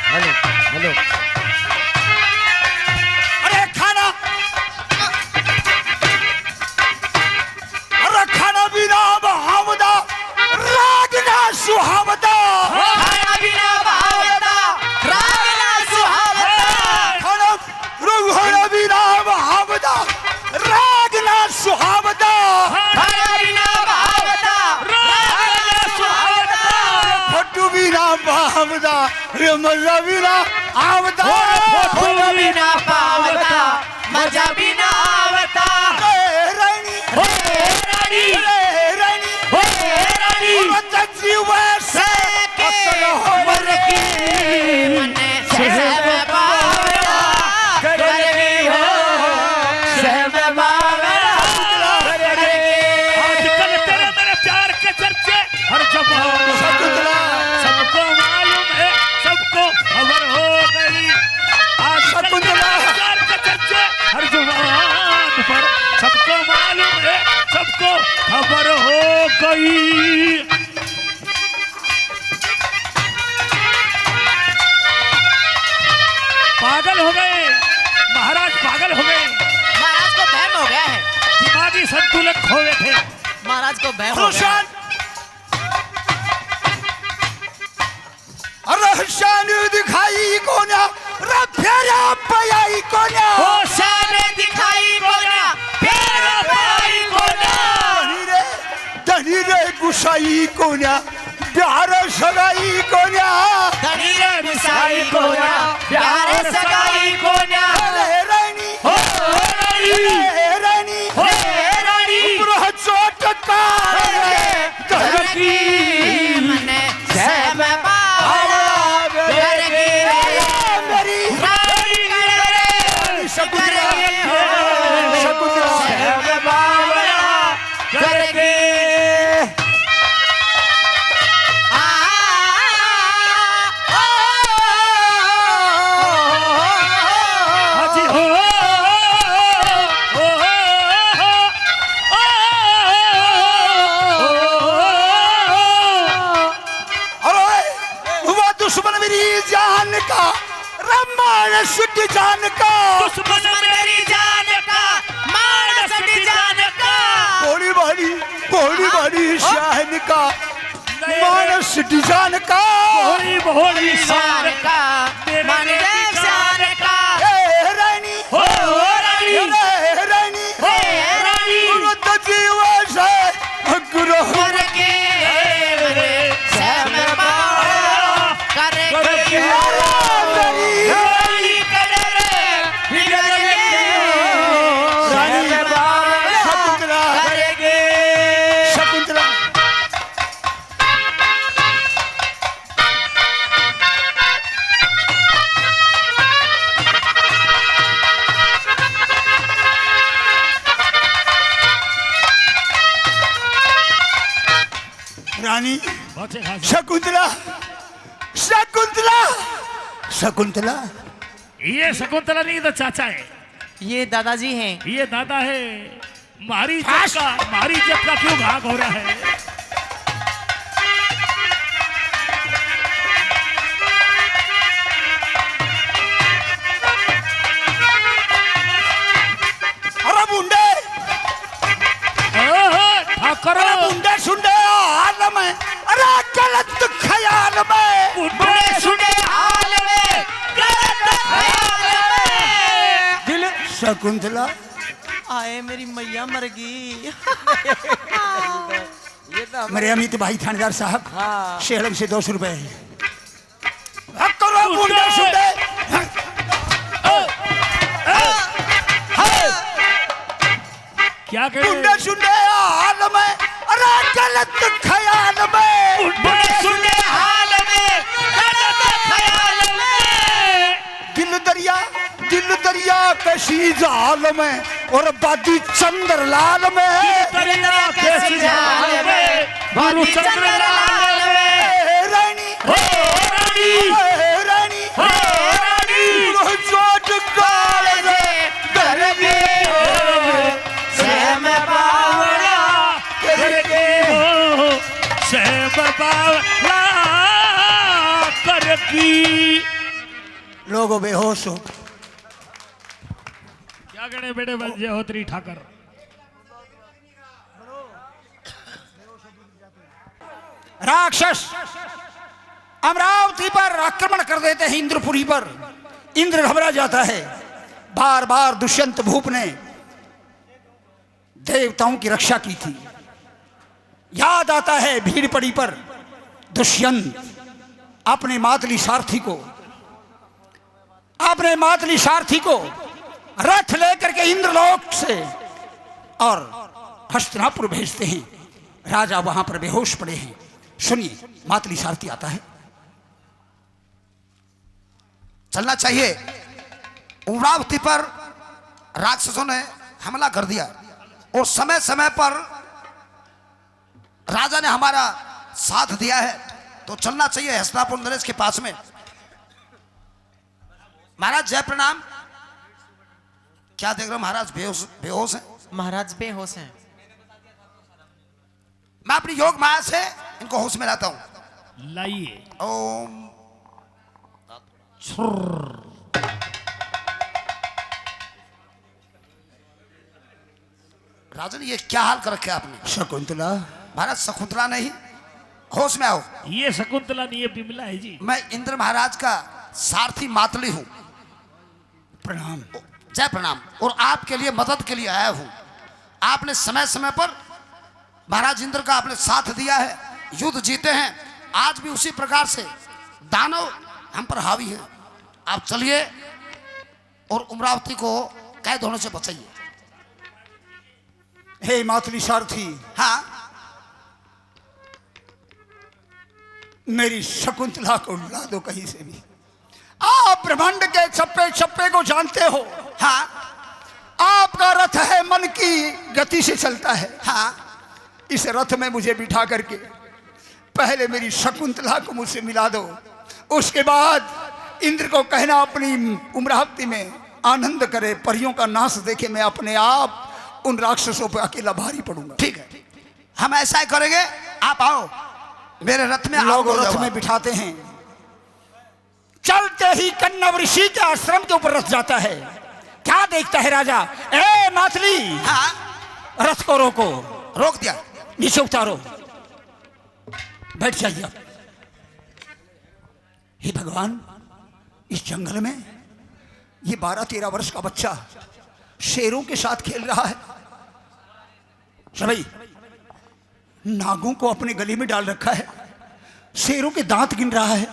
S3: हेलो हेलो
S1: अरे खाना, अरे खाना बिना बहावदा रागना सुहावदा,
S2: खाना बिना भावता रागना सुहावता,
S1: खाना रुगना बिना बहावदा रागना सुहावदा,
S2: खाना बिना भावता रागना सुहावता,
S1: फटू बिना बहावदा मजा बिना आवदा,
S2: फूल बिना पावता मजा बिना आवता,
S1: रानी
S4: रानी
S1: रानी
S4: रानी
S1: जीव से
S2: मर के मन सहम बावड़ा करगी हो, सहम बावड़ा करगी।
S4: आजकल तेरे मेरे प्यार के चर्चे हर जगह, सबको मालूम है, सबको खबर हो गई। आजकल तेरे प्यार के चर्चे हर जुबान पर, सबको मालूम है, सबको खबर हो गई। पागल हो गए महाराज, पागल हो गए,
S2: महाराज को बहम हो गया है।
S4: दिमागी संतुलन खोए थे।
S2: महाराज को बहम हो गया है।
S1: रोशन रोशन दिखाई कोना फेरा पयाई कोना
S2: शान दिखाई कोना फेरा पाई कोना,
S1: धनी रे गुसाई कोना प्यार सगाई कोना,
S2: धनी रे गुसाई कोना प्यार सगाई कोना,
S1: रानी
S4: हो रानी,
S1: रानी
S4: हो रानी,
S1: चोट का
S2: करगी मन सहम बावड़ा करगी
S1: मेरी
S2: रानी करे
S1: शकुंतला,
S2: करगी
S1: शकुंतला,
S2: सहम बावड़ा करगी।
S4: हाजी हो,
S1: अरे हुआ दुश्मन मेरी जान का रमान सुट जान का,
S2: दुश्मन मेरी जान का मानस जान का,
S1: भोली भाली शान का मानस जान का,
S4: भोली भोली
S2: शान का मन शान का,
S1: ए रानी
S4: हो रानी,
S1: ए रानी
S4: हो रानी,
S1: गुरु जीव से गुरु
S2: करगी सहम बावड़ा करगी
S1: मेरी
S2: रानी करे करगी
S1: रानी शकुंतला,
S2: करगी।
S1: शकुंतला रानी
S4: बहुत खास।
S1: शकुंतला, शकुंतला, शकुंतला
S4: ये शकुंतला नहीं तो चाचा है।
S2: ये दादाजी हैं।
S4: ये दादा है। मारी जब का क्यों घाक हो रहा है?
S1: अरे बुंडे,
S4: ठाकर
S1: बुंडे सुंडे हाल में, अरे गलत ख्याल में,
S4: बुंडे सुंडे हाल में, गलत ख्याल में।
S1: दिल शकुंतला
S2: आए मेरी मैया मर गई।
S1: मेरे अमित भाई थानेदार साहब, शेरम से 200 रुपए करो बुंडे सुंडे।
S4: क्या कह रहे?
S1: बुंडे सुंडे हाल में, अरे गलत ख्याल में,
S4: बुंडे सुंडे हाल में, गलत ख्याल में।
S1: दिल दरिया कशी जाल में, और बादी चंद्र लाल में,
S4: दरिया कैसी जाल में, बालू चंद्र लाल में।
S1: रानी
S4: रानी
S1: रानी
S4: रानी
S1: चोट काल रे डर गए
S4: सहम बावला करके हो, सहम बावला करकी।
S1: लोगों बेहोश हो।
S4: क्या कहने बेटे बंजे होत्री ठाकर?
S1: राक्षस अमरावती पर आक्रमण कर देते हैं, इंद्रपुरी पर। इंद्र घबरा जाता है। बार बार दुष्यंत भूप ने देवताओं की रक्षा की थी। याद आता है भीड़ पड़ी पर दुष्यंत अपने मातली सारथी को रथ लेकर के इंद्रलोक से और हस्तिनापुर भेजते हैं। राजा वहां पर बेहोश पड़े हैं। सुनिए, मातली सारथी आता है।
S5: चलना चाहिए। उमरावती पर राक्षसों ने हमला कर दिया और समय समय पर राजा ने हमारा साथ दिया है, तो चलना चाहिए हस्तिनापुर नरेश के पास में। महाराज जय प्रणाम। क्या देख रहे हो महाराज? बेहोश हैं।
S2: महाराज बेहोश हैं।
S5: मैं अपनी योग माया से इनको होश में लाता हूं।
S4: लाइए।
S5: ओम राजन, ये क्या हाल कर रखे आपने?
S1: शकुंतला।
S5: महाराज शकुंतला नहीं, होश में आओ।
S4: ये शकुंतला नहीं, ये बिमला है जी।
S5: मैं इंद्र महाराज का सारथी मातली हूं।
S1: प्रणाम।
S5: जय प्रणाम। और आपके लिए मदद के लिए आया हूं। आपने समय समय पर महाराज इंद्र का आपने साथ दिया है, युद्ध जीते हैं। आज भी उसी प्रकार से दानव हम पर हावी है। आप चलिए और उमरावती को कैद होने से बचाइए।
S1: हे मातली सारथी,
S5: हाँ,
S1: मेरी शकुंतला को ला दो कहीं से भी। आप ब्रह्मांड के छप्पे छप्पे को जानते हो।
S5: हाँ,
S1: आपका रथ है, मन की गति से चलता है।
S5: हाँ,
S1: इस रथ में मुझे बिठा करके पहले मेरी शकुंतला को मुझसे मिला दो। उसके बाद इंद्र को कहना अपनी उमरावती में आनंद करे, परियों का नाश देखे। मैं अपने आप उन राक्षसों पर अकेला भारी पड़ूंगा।
S5: ठीक है, हम ऐसा ही करेंगे। आप आओ मेरे रथ में।
S1: लोग
S5: आओ,
S1: रथ में बिठाते हैं। चलते ही कन्नव ऋषि के आश्रम के ऊपर रथ जाता है। क्या देखता है राजा? ए मातली,
S5: हाँ,
S1: रथ को रोको।
S5: रोक दिया।
S1: नीचे उतारो, बैठ जाइए आप। हे भगवान, इस जंगल में ये 12-13 वर्ष का बच्चा शेरों के साथ खेल रहा है। सभी नागों को अपने गले में डाल रखा है, शेरों के दांत गिन रहा है।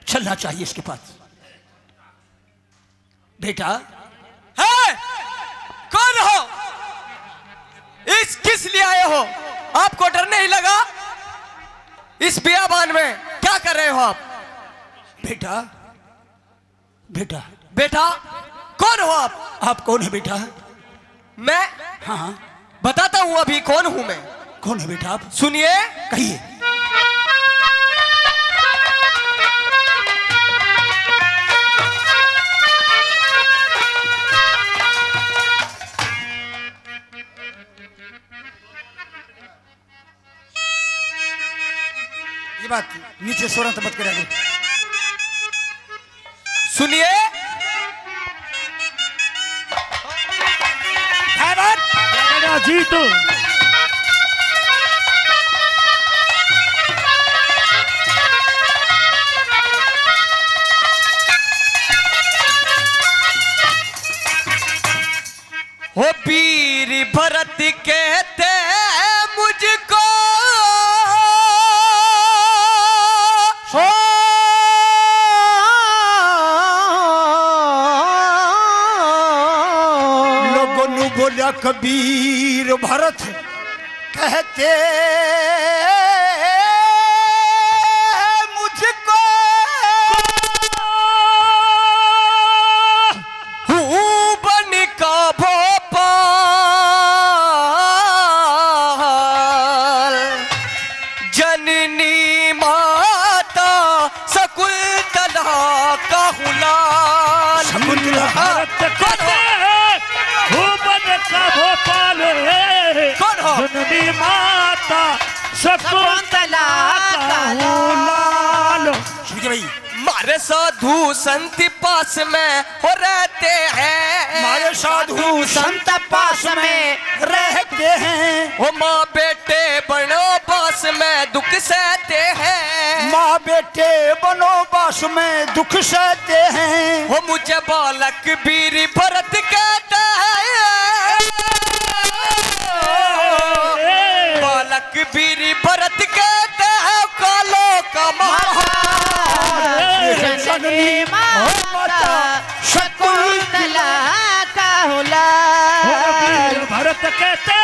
S1: चलना चाहिए इसके पास। बेटा,
S2: है? कौन हो? इस किस लिए आए हो? आपको डर नहीं लगा? इस बियाबान में क्या कर रहे हो आप?
S1: बेटा, बेटा,
S2: बेटा, कौन हो आप?
S1: आप कौन है बेटा?
S2: मैं
S1: हाँ,
S2: बताता हूं अभी कौन हूं मैं।
S1: कौन है बेटा आप?
S2: सुनिए।
S1: कहिए। बात नीचे सोरंत मत करा दे।
S3: सुनिए,
S1: है बात
S4: जी तो
S3: हो वीर भरत कहते मुझको,
S2: हो
S1: लोगों ने बोला कबीर भरत कहते मुझको
S3: हूँ बन का भोपाल, जननी माता शकुंतला का हुलाल।
S4: भारत कहते भूपन का भोपाल
S3: कौन हो?
S4: जननी माता शकुंतला का लाल।
S1: सुन के भाई
S3: मारे साधु संत पास में हो रहते हैं,
S1: हमारे साधु संत पास में रहते हैं।
S3: हो माँ बेटे बनोबास में दुख सहते हैं।
S1: माँ बेटे बनोबास में दुख सहते हैं।
S3: हो मुझे बालक वीर भरत कहता है, बालक वीर भरत कहता है कालो का
S2: जननी माता शकुंतला का हुलाल।
S4: भारत कहते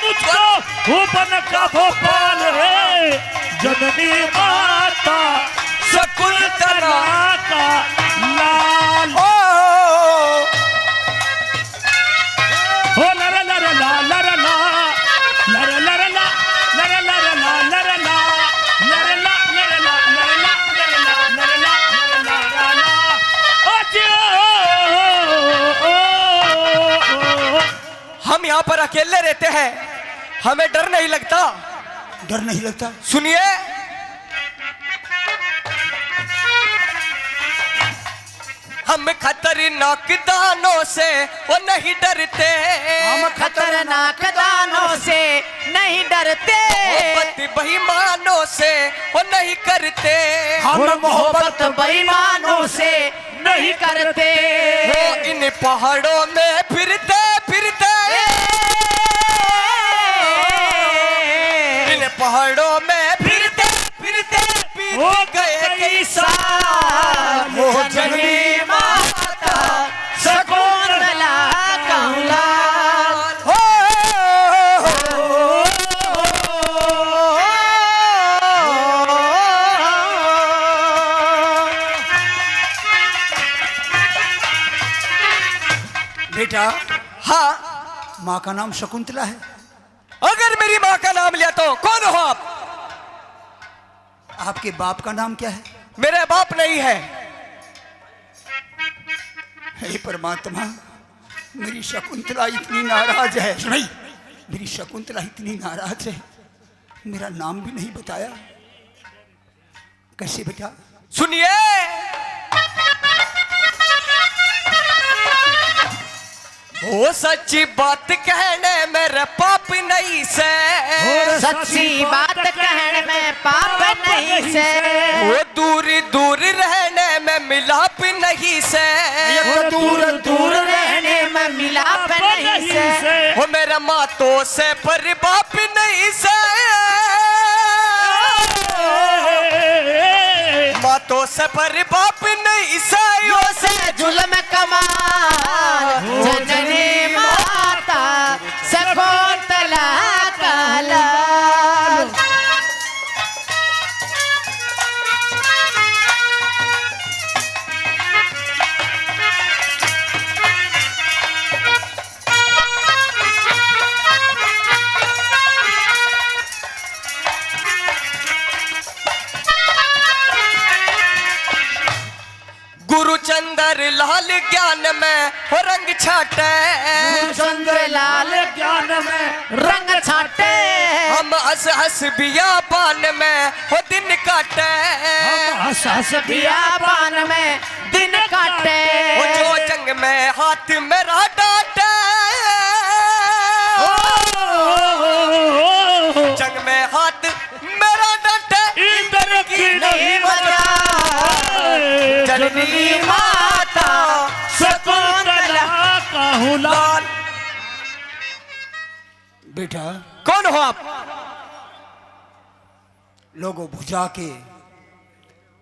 S4: मुझको भूपन का भोपाल है, जननी माता शकुंतला का लाल। हो लरा लरा ला लरा ला लरा लरा ला लरा लरा ला लरा ला लरा ला लरा ला लरा ला लरा ला लरा ला लरा ला।
S3: हम यहाँ पर अकेले रहते हैं, हमें डर नहीं लगता।
S1: डर नहीं लगता।
S3: सुनिए, हम खतरनाक दानों से वो नहीं डरते,
S2: हम खतरनाक दानों से नहीं डरते,
S3: मोहब्बत बेईमानों से वो नहीं करते,
S1: हम
S2: मोहब्बत बेईमानों से नहीं करते।
S3: वो इन पहाड़ों में फिरते फिरते, इन पहाड़ों में फिरते फिरते
S4: हो
S3: बीत गए कई साल।
S1: वो
S2: जननी माता शकुंतला का हुलाल।
S1: बेटा
S3: हाँ,
S1: माँ का नाम शकुंतला है।
S3: अगर मेरी माँ का नाम लिया तो कौन हो आप?
S1: आपके बाप का नाम क्या है?
S3: मेरे बाप नहीं है।
S1: हे परमात्मा, मेरी शकुंतला इतनी नाराज है। सुनाई, मेरी शकुंतला इतनी नाराज है, मेरा नाम भी नहीं बताया। कैसे बेटा?
S3: सुनिए, वो सच्ची बात कहने मेरे पाप नहीं से,
S2: सच्ची बात कहने में पाप नहीं से,
S3: वो दूर दूर रहने में मिलाप नहीं से,
S1: दूर
S2: दूर रहने में मिलाप नहीं से,
S3: वो मेरा मातों से पर बाप नहीं से, मातों से पर बाप नहीं से,
S2: यो से जुल्म कमाल। जननी माता शकुंतला का लाल।
S3: गुरुचंद्र लाल ज्ञान में हो रंग छाटे,
S2: चंद्र लाल
S4: ज्ञान में
S2: रंग छाटे,
S3: हम हंस हंस बियाबान में हो दिन का काटे,
S4: सास
S2: दिया पान में दिन काटे,
S3: वो जो जंग में हाथ मेरा डाटे, जंग में हाथ मेरा डाटे,
S4: इधर की नहीं
S2: बजा जननी माता
S4: शकुंतला का हुलाल।
S1: बेटा
S3: कौन हो आप?
S1: लोगों भुजा के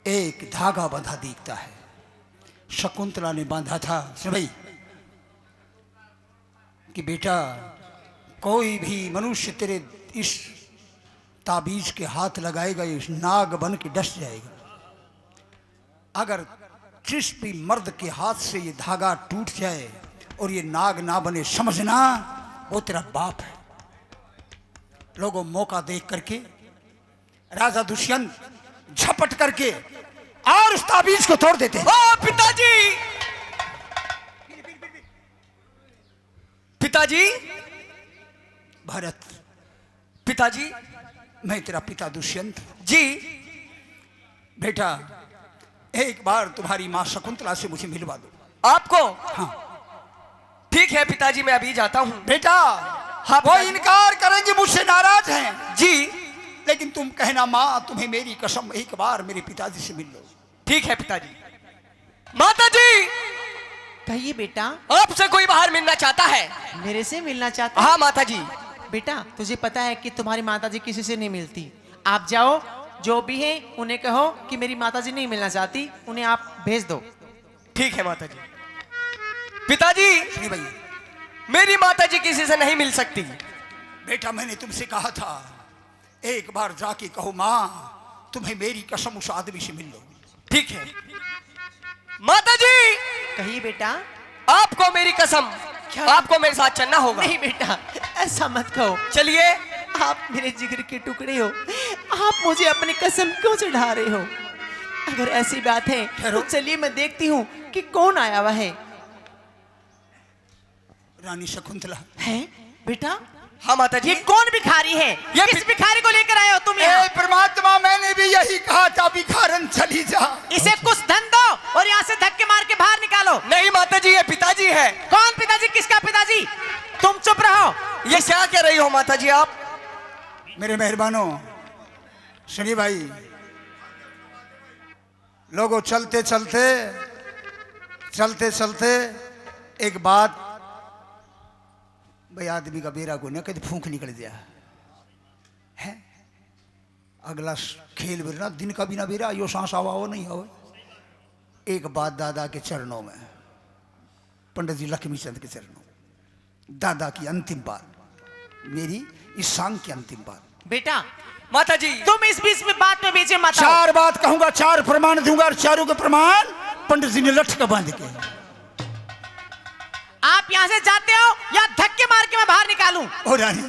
S1: एक धागा बंधा दिखता है, शकुंतला ने बांधा था। सुन भाई कि बेटा कोई भी मनुष्य तेरे इस ताबीज के हाथ लगाएगा, इस नाग बन के डस जाएगा। अगर जिस भी मर्द के हाथ से ये धागा टूट जाए और ये नाग ना बने, समझना वो तेरा बाप है। लोगों मौका देख करके राजा दुष्यंत झपट करके और उस ताबीज को तोड़ देते हैं।
S3: ओ पिताजी, पिताजी,
S1: भरत,
S3: पिताजी
S1: मैं तेरा पिता दुष्यंत।
S3: जी।
S1: बेटा एक बार तुम्हारी मां शकुंतला से मुझे मिलवा दो।
S3: आपको?
S1: हाँ
S3: ठीक है पिताजी, मैं अभी जाता हूँ।
S1: बेटा,
S3: हाँ,
S1: वो इनकार करेंगे, मुझसे नाराज हैं
S3: जी।
S1: लेकिन तुम कहना मां तुम्हें मेरी कसम एक बार मेरे पिताजी से मिल लो।
S3: ठीक है पिताजी। माता जी,
S2: कहिए बेटा,
S3: आपसे कोई बाहर मिलना चाहता है।
S2: मेरे से मिलना चाहता है?
S3: हाँ माता जी।
S2: बेटा तुझे पता है कि तुम्हारी माताजी किसी से नहीं मिलती। आप जाओ, जो भी है उन्हें कहो कि मेरी माताजी नहीं मिलना चाहती, उन्हें आप भेज दो।
S3: ठीक है माता जी। पिताजी,
S1: नहीं भाई
S3: मेरी माता जी किसी से नहीं मिल सकती।
S1: बेटा, मैंने तुमसे कहा था एक बार जाके कहो मां तुम्हें मेरी कसम उस आदमी से मिल लो।
S3: ठीक है माता जी।
S2: कहिए बेटा।
S3: आपको मेरी कसम, आपको मेरे साथ चलना होगा।
S2: नहीं बेटा, ऐसा मत कहो।
S3: चलिए।
S2: आप मेरे जिगर के टुकड़े हो, आप मुझे अपनी कसम क्यों चढ़ा रहे हो? अगर ऐसी बात है तो चलिए मैं देखती हूँ कि कौन आया हुआ है।
S1: रानी शकुंतला
S2: है बेटा?
S3: हाँ माता जी।
S2: ये कौन भिखारी है?
S3: ये
S2: किस भिखारी को लेकर आए हो तुम यहाँ?
S1: परमात्मा, मैंने भी यही कहा था, भिखारन चली जा।
S2: इसे कुछ धन दो और यहाँ से धक्के मार के बाहर निकालो।
S3: नहीं माता जी, ये पिताजी है।
S2: कौन पिताजी? किसका पिताजी? तुम चुप रहो।
S3: ये क्या कह रही हो माता जी आप?
S1: मेरे मेहरबानों, सुनिए भाई, लोगों चलते चलते एक बात, भाई आदमी का बेरा को न कभी फूंक निकल गया है। अगला खेल बेरा दिन का बिना बेरा यो सांस आवा हो नहीं हो। एक बात दादा के चरणों में, पंडित जी लक्ष्मीचंद के चरणों, दादा की अंतिम बात, मेरी इस सांग की अंतिम बात।
S2: बेटा
S3: माता जी,
S2: तुम इस बीच में बात में बीच मत आओ।
S1: चार बात कहूंगा, चार प्रमाण दूंगा और चारों के प्रमाण पंडित जी ने लठ का बांध के।
S2: आप यहाँ से जाते हो या धक्के मार के मैं बाहर निकालूं?
S1: ओ रानी।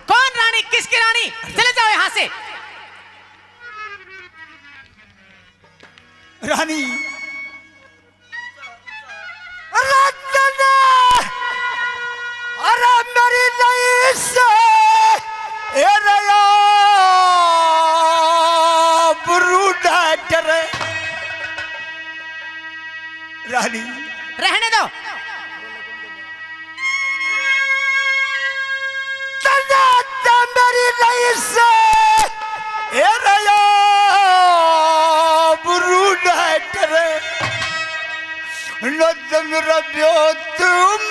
S2: कौन रानी? किसकी रानी? चले जाओ यहाँ से।
S1: रानी अरे मेरी रईस रानी
S2: रहने दो।
S1: मेरी रईस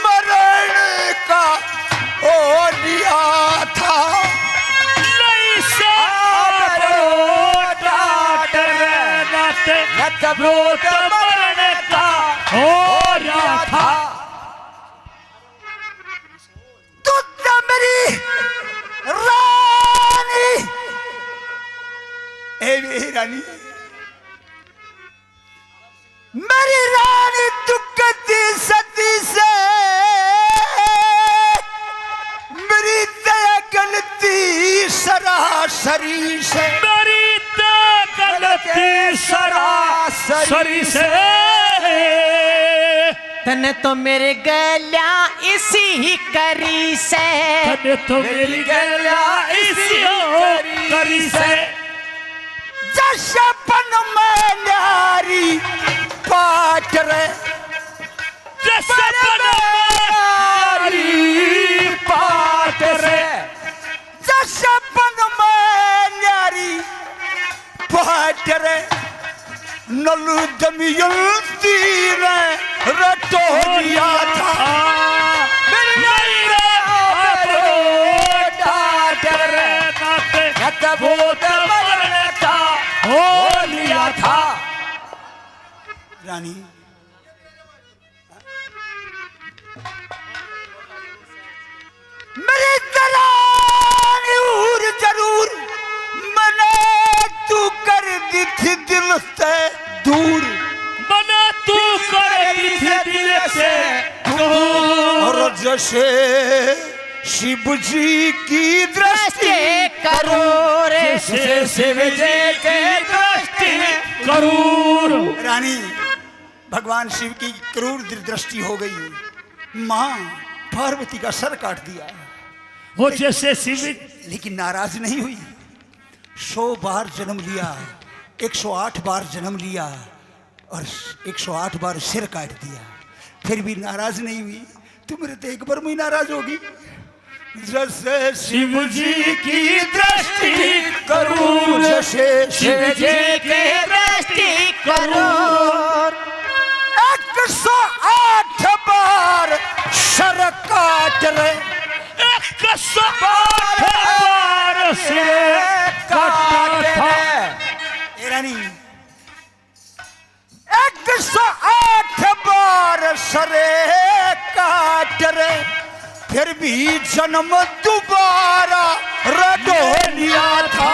S1: मरण का ओ लिया था।
S4: मरण का हो रहा था।
S1: तू मेरी रानी, ए रानी, मेरी रानी दुखती सती से मेरी दया गलती सरासरी से,
S4: मेरी गलती सरासरी से।
S2: तने तो मेरे गला इसी ही करी से,
S4: तने तो मेरी गला इसी करी से।
S1: जसपन में न्यारी पाट रे
S4: जसपन न्यारी पाट रे
S1: जसपन में न्यारी पाट रे नलू दमयंती ने रटोरिया था
S3: हो लिया था।
S1: रानी मेरी तरह जरूर मने तू कर दी थी दिल से दूर
S4: मना तू कर दी थी दिल से दूर
S1: और जैसे शिव जी की दृष्टि
S2: करो रे
S3: जैसे शिव जी के दृष्टि करूर।
S1: रानी भगवान शिव की क्रूर दृष्टि हो गई। माँ पार्वती का सर काट दिया
S4: वो जैसे शिव
S1: लेकिन नाराज नहीं हुई। 100 बार जन्म लिया, 108 बार जन्म लिया और 108 बार सिर काट दिया, फिर भी नाराज नहीं हुई। तू मेरे तो एक बार में नाराज होगी। जैसे
S3: शिव जी की दृष्टि करूर
S1: जैसे
S3: शिव जी की दृष्टि करूर।
S1: 108 बार सर काट रे
S4: 108 बार सिर काटा था।
S1: ए रानी 108 बार सरे काट रे फिर भी जन्म दोबारा रडो लिया था।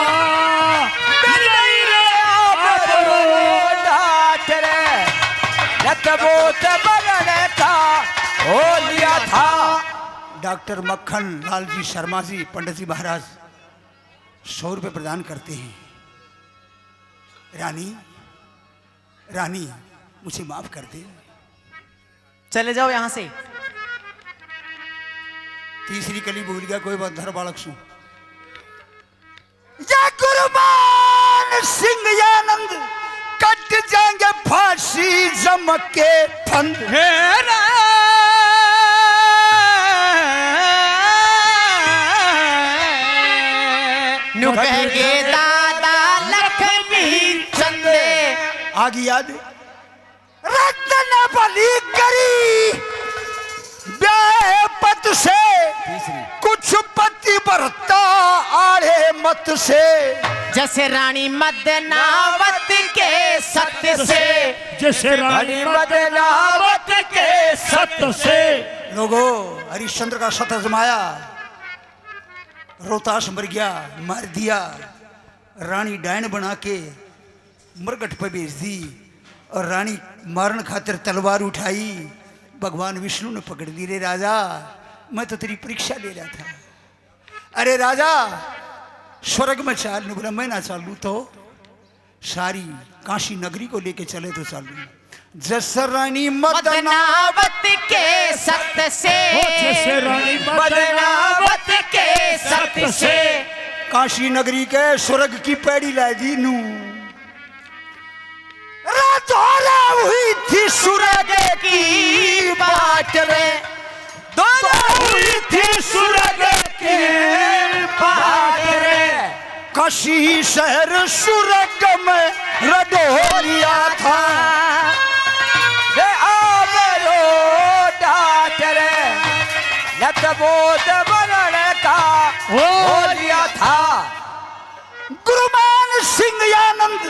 S3: हो लिया था।
S1: डॉक्टर मक्खन लाल जी शर्मा जी पंडित जी महाराज 100 रुपये प्रदान करते हैं। रानी रानी मुझे माफ कर दे।
S2: चले जाओ यहाँ से।
S1: तीसरी कली भूल गया कोई बात धर बालक सु या गुरुमान सिंह आनंद कट जाएंगे फांसी जम के फंद।
S2: नुकहे दादा लक्ष्मी चंदे
S1: आगे याद रतन बली करी ब्याह पत से कुछ पति बरता आड़े मत से
S2: जैसे रानी मदनावत के सत्य से
S4: जैसे रानी बदलावत के सत्य से।
S1: लोगों हरिश्चंद्र का सत अजमाया, रोहतास मर गया, मार दिया। रानी डायन बना के मरगट पे भेज दी और रानी मारन खातिर तलवार उठाई। भगवान विष्णु ने पकड़ ली। रे राजा मैं तो तेरी परीक्षा ले रहा था। अरे राजा स्वर्ग में चाल। ने बोला मैं ना चालू तो सारी काशी नगरी को लेके चले तो चालू। जस रानी
S2: मदनावत के सत्य से
S4: जैसे रानी
S2: मदनावत के सत्य से
S1: काशी नगरी के स्वर्ग की पैड़ी ला दी नू रातोरा हुई थी स्वर्ग की बाट रे
S3: हुई थी स्वर्ग की बाट रे।
S1: काशी शहर स्वर्ग में रडो लिया था।
S3: हो लिया था।
S1: गुरुमान सिंह आनंद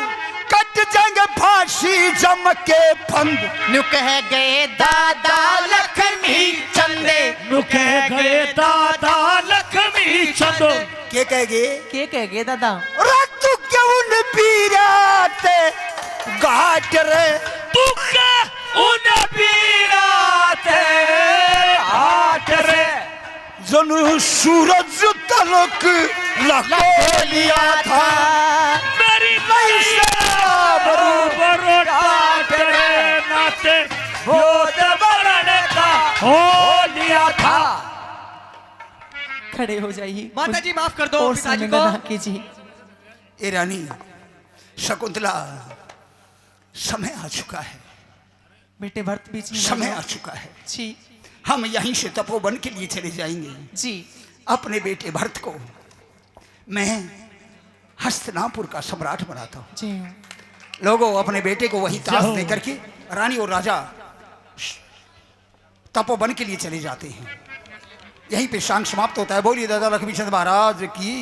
S1: कट जाएंगे फांसी जम के फंद।
S2: नुकह गए दादा लक्ष्मी चंदे
S4: नुके गए दादा लक्ष्मी चंद।
S1: के कहेगे
S2: के कह गए दादा
S1: तू क्यों न पीराते घाट रे
S4: तू के उन पीराते हाथ रे
S1: जनु सूरज तलक लको लिया था।
S4: मेरी बरोबर डांट रे नाते बहुत बरने का हो लिया था।
S2: खड़े हो जाइए।
S6: माता जी माफ कर दो
S2: और
S6: पिताजी
S2: समय
S6: को।
S2: ना कीजिए।
S1: ए रानी शकुंतला, समय आ चुका है,
S2: बेटे भरत बीच में
S1: समय
S2: नहीं
S1: आ
S2: हो।
S1: चुका है।
S2: जी
S1: हम यहीं से तपोवन के लिए चले जाएंगे।
S2: जी
S1: अपने बेटे भरत को मैं हस्तिनापुर का सम्राट बनाता हूँ।
S2: जी
S1: लोगों, अपने बेटे को वहीं ताज
S4: जाओ।
S1: देकर के रानी और राजा तपोवन के लिए चले जाते हैं। यहीं पे शांत समाप्त होता है। बोलिए दादा लक्ष्मीचंद महाराज की।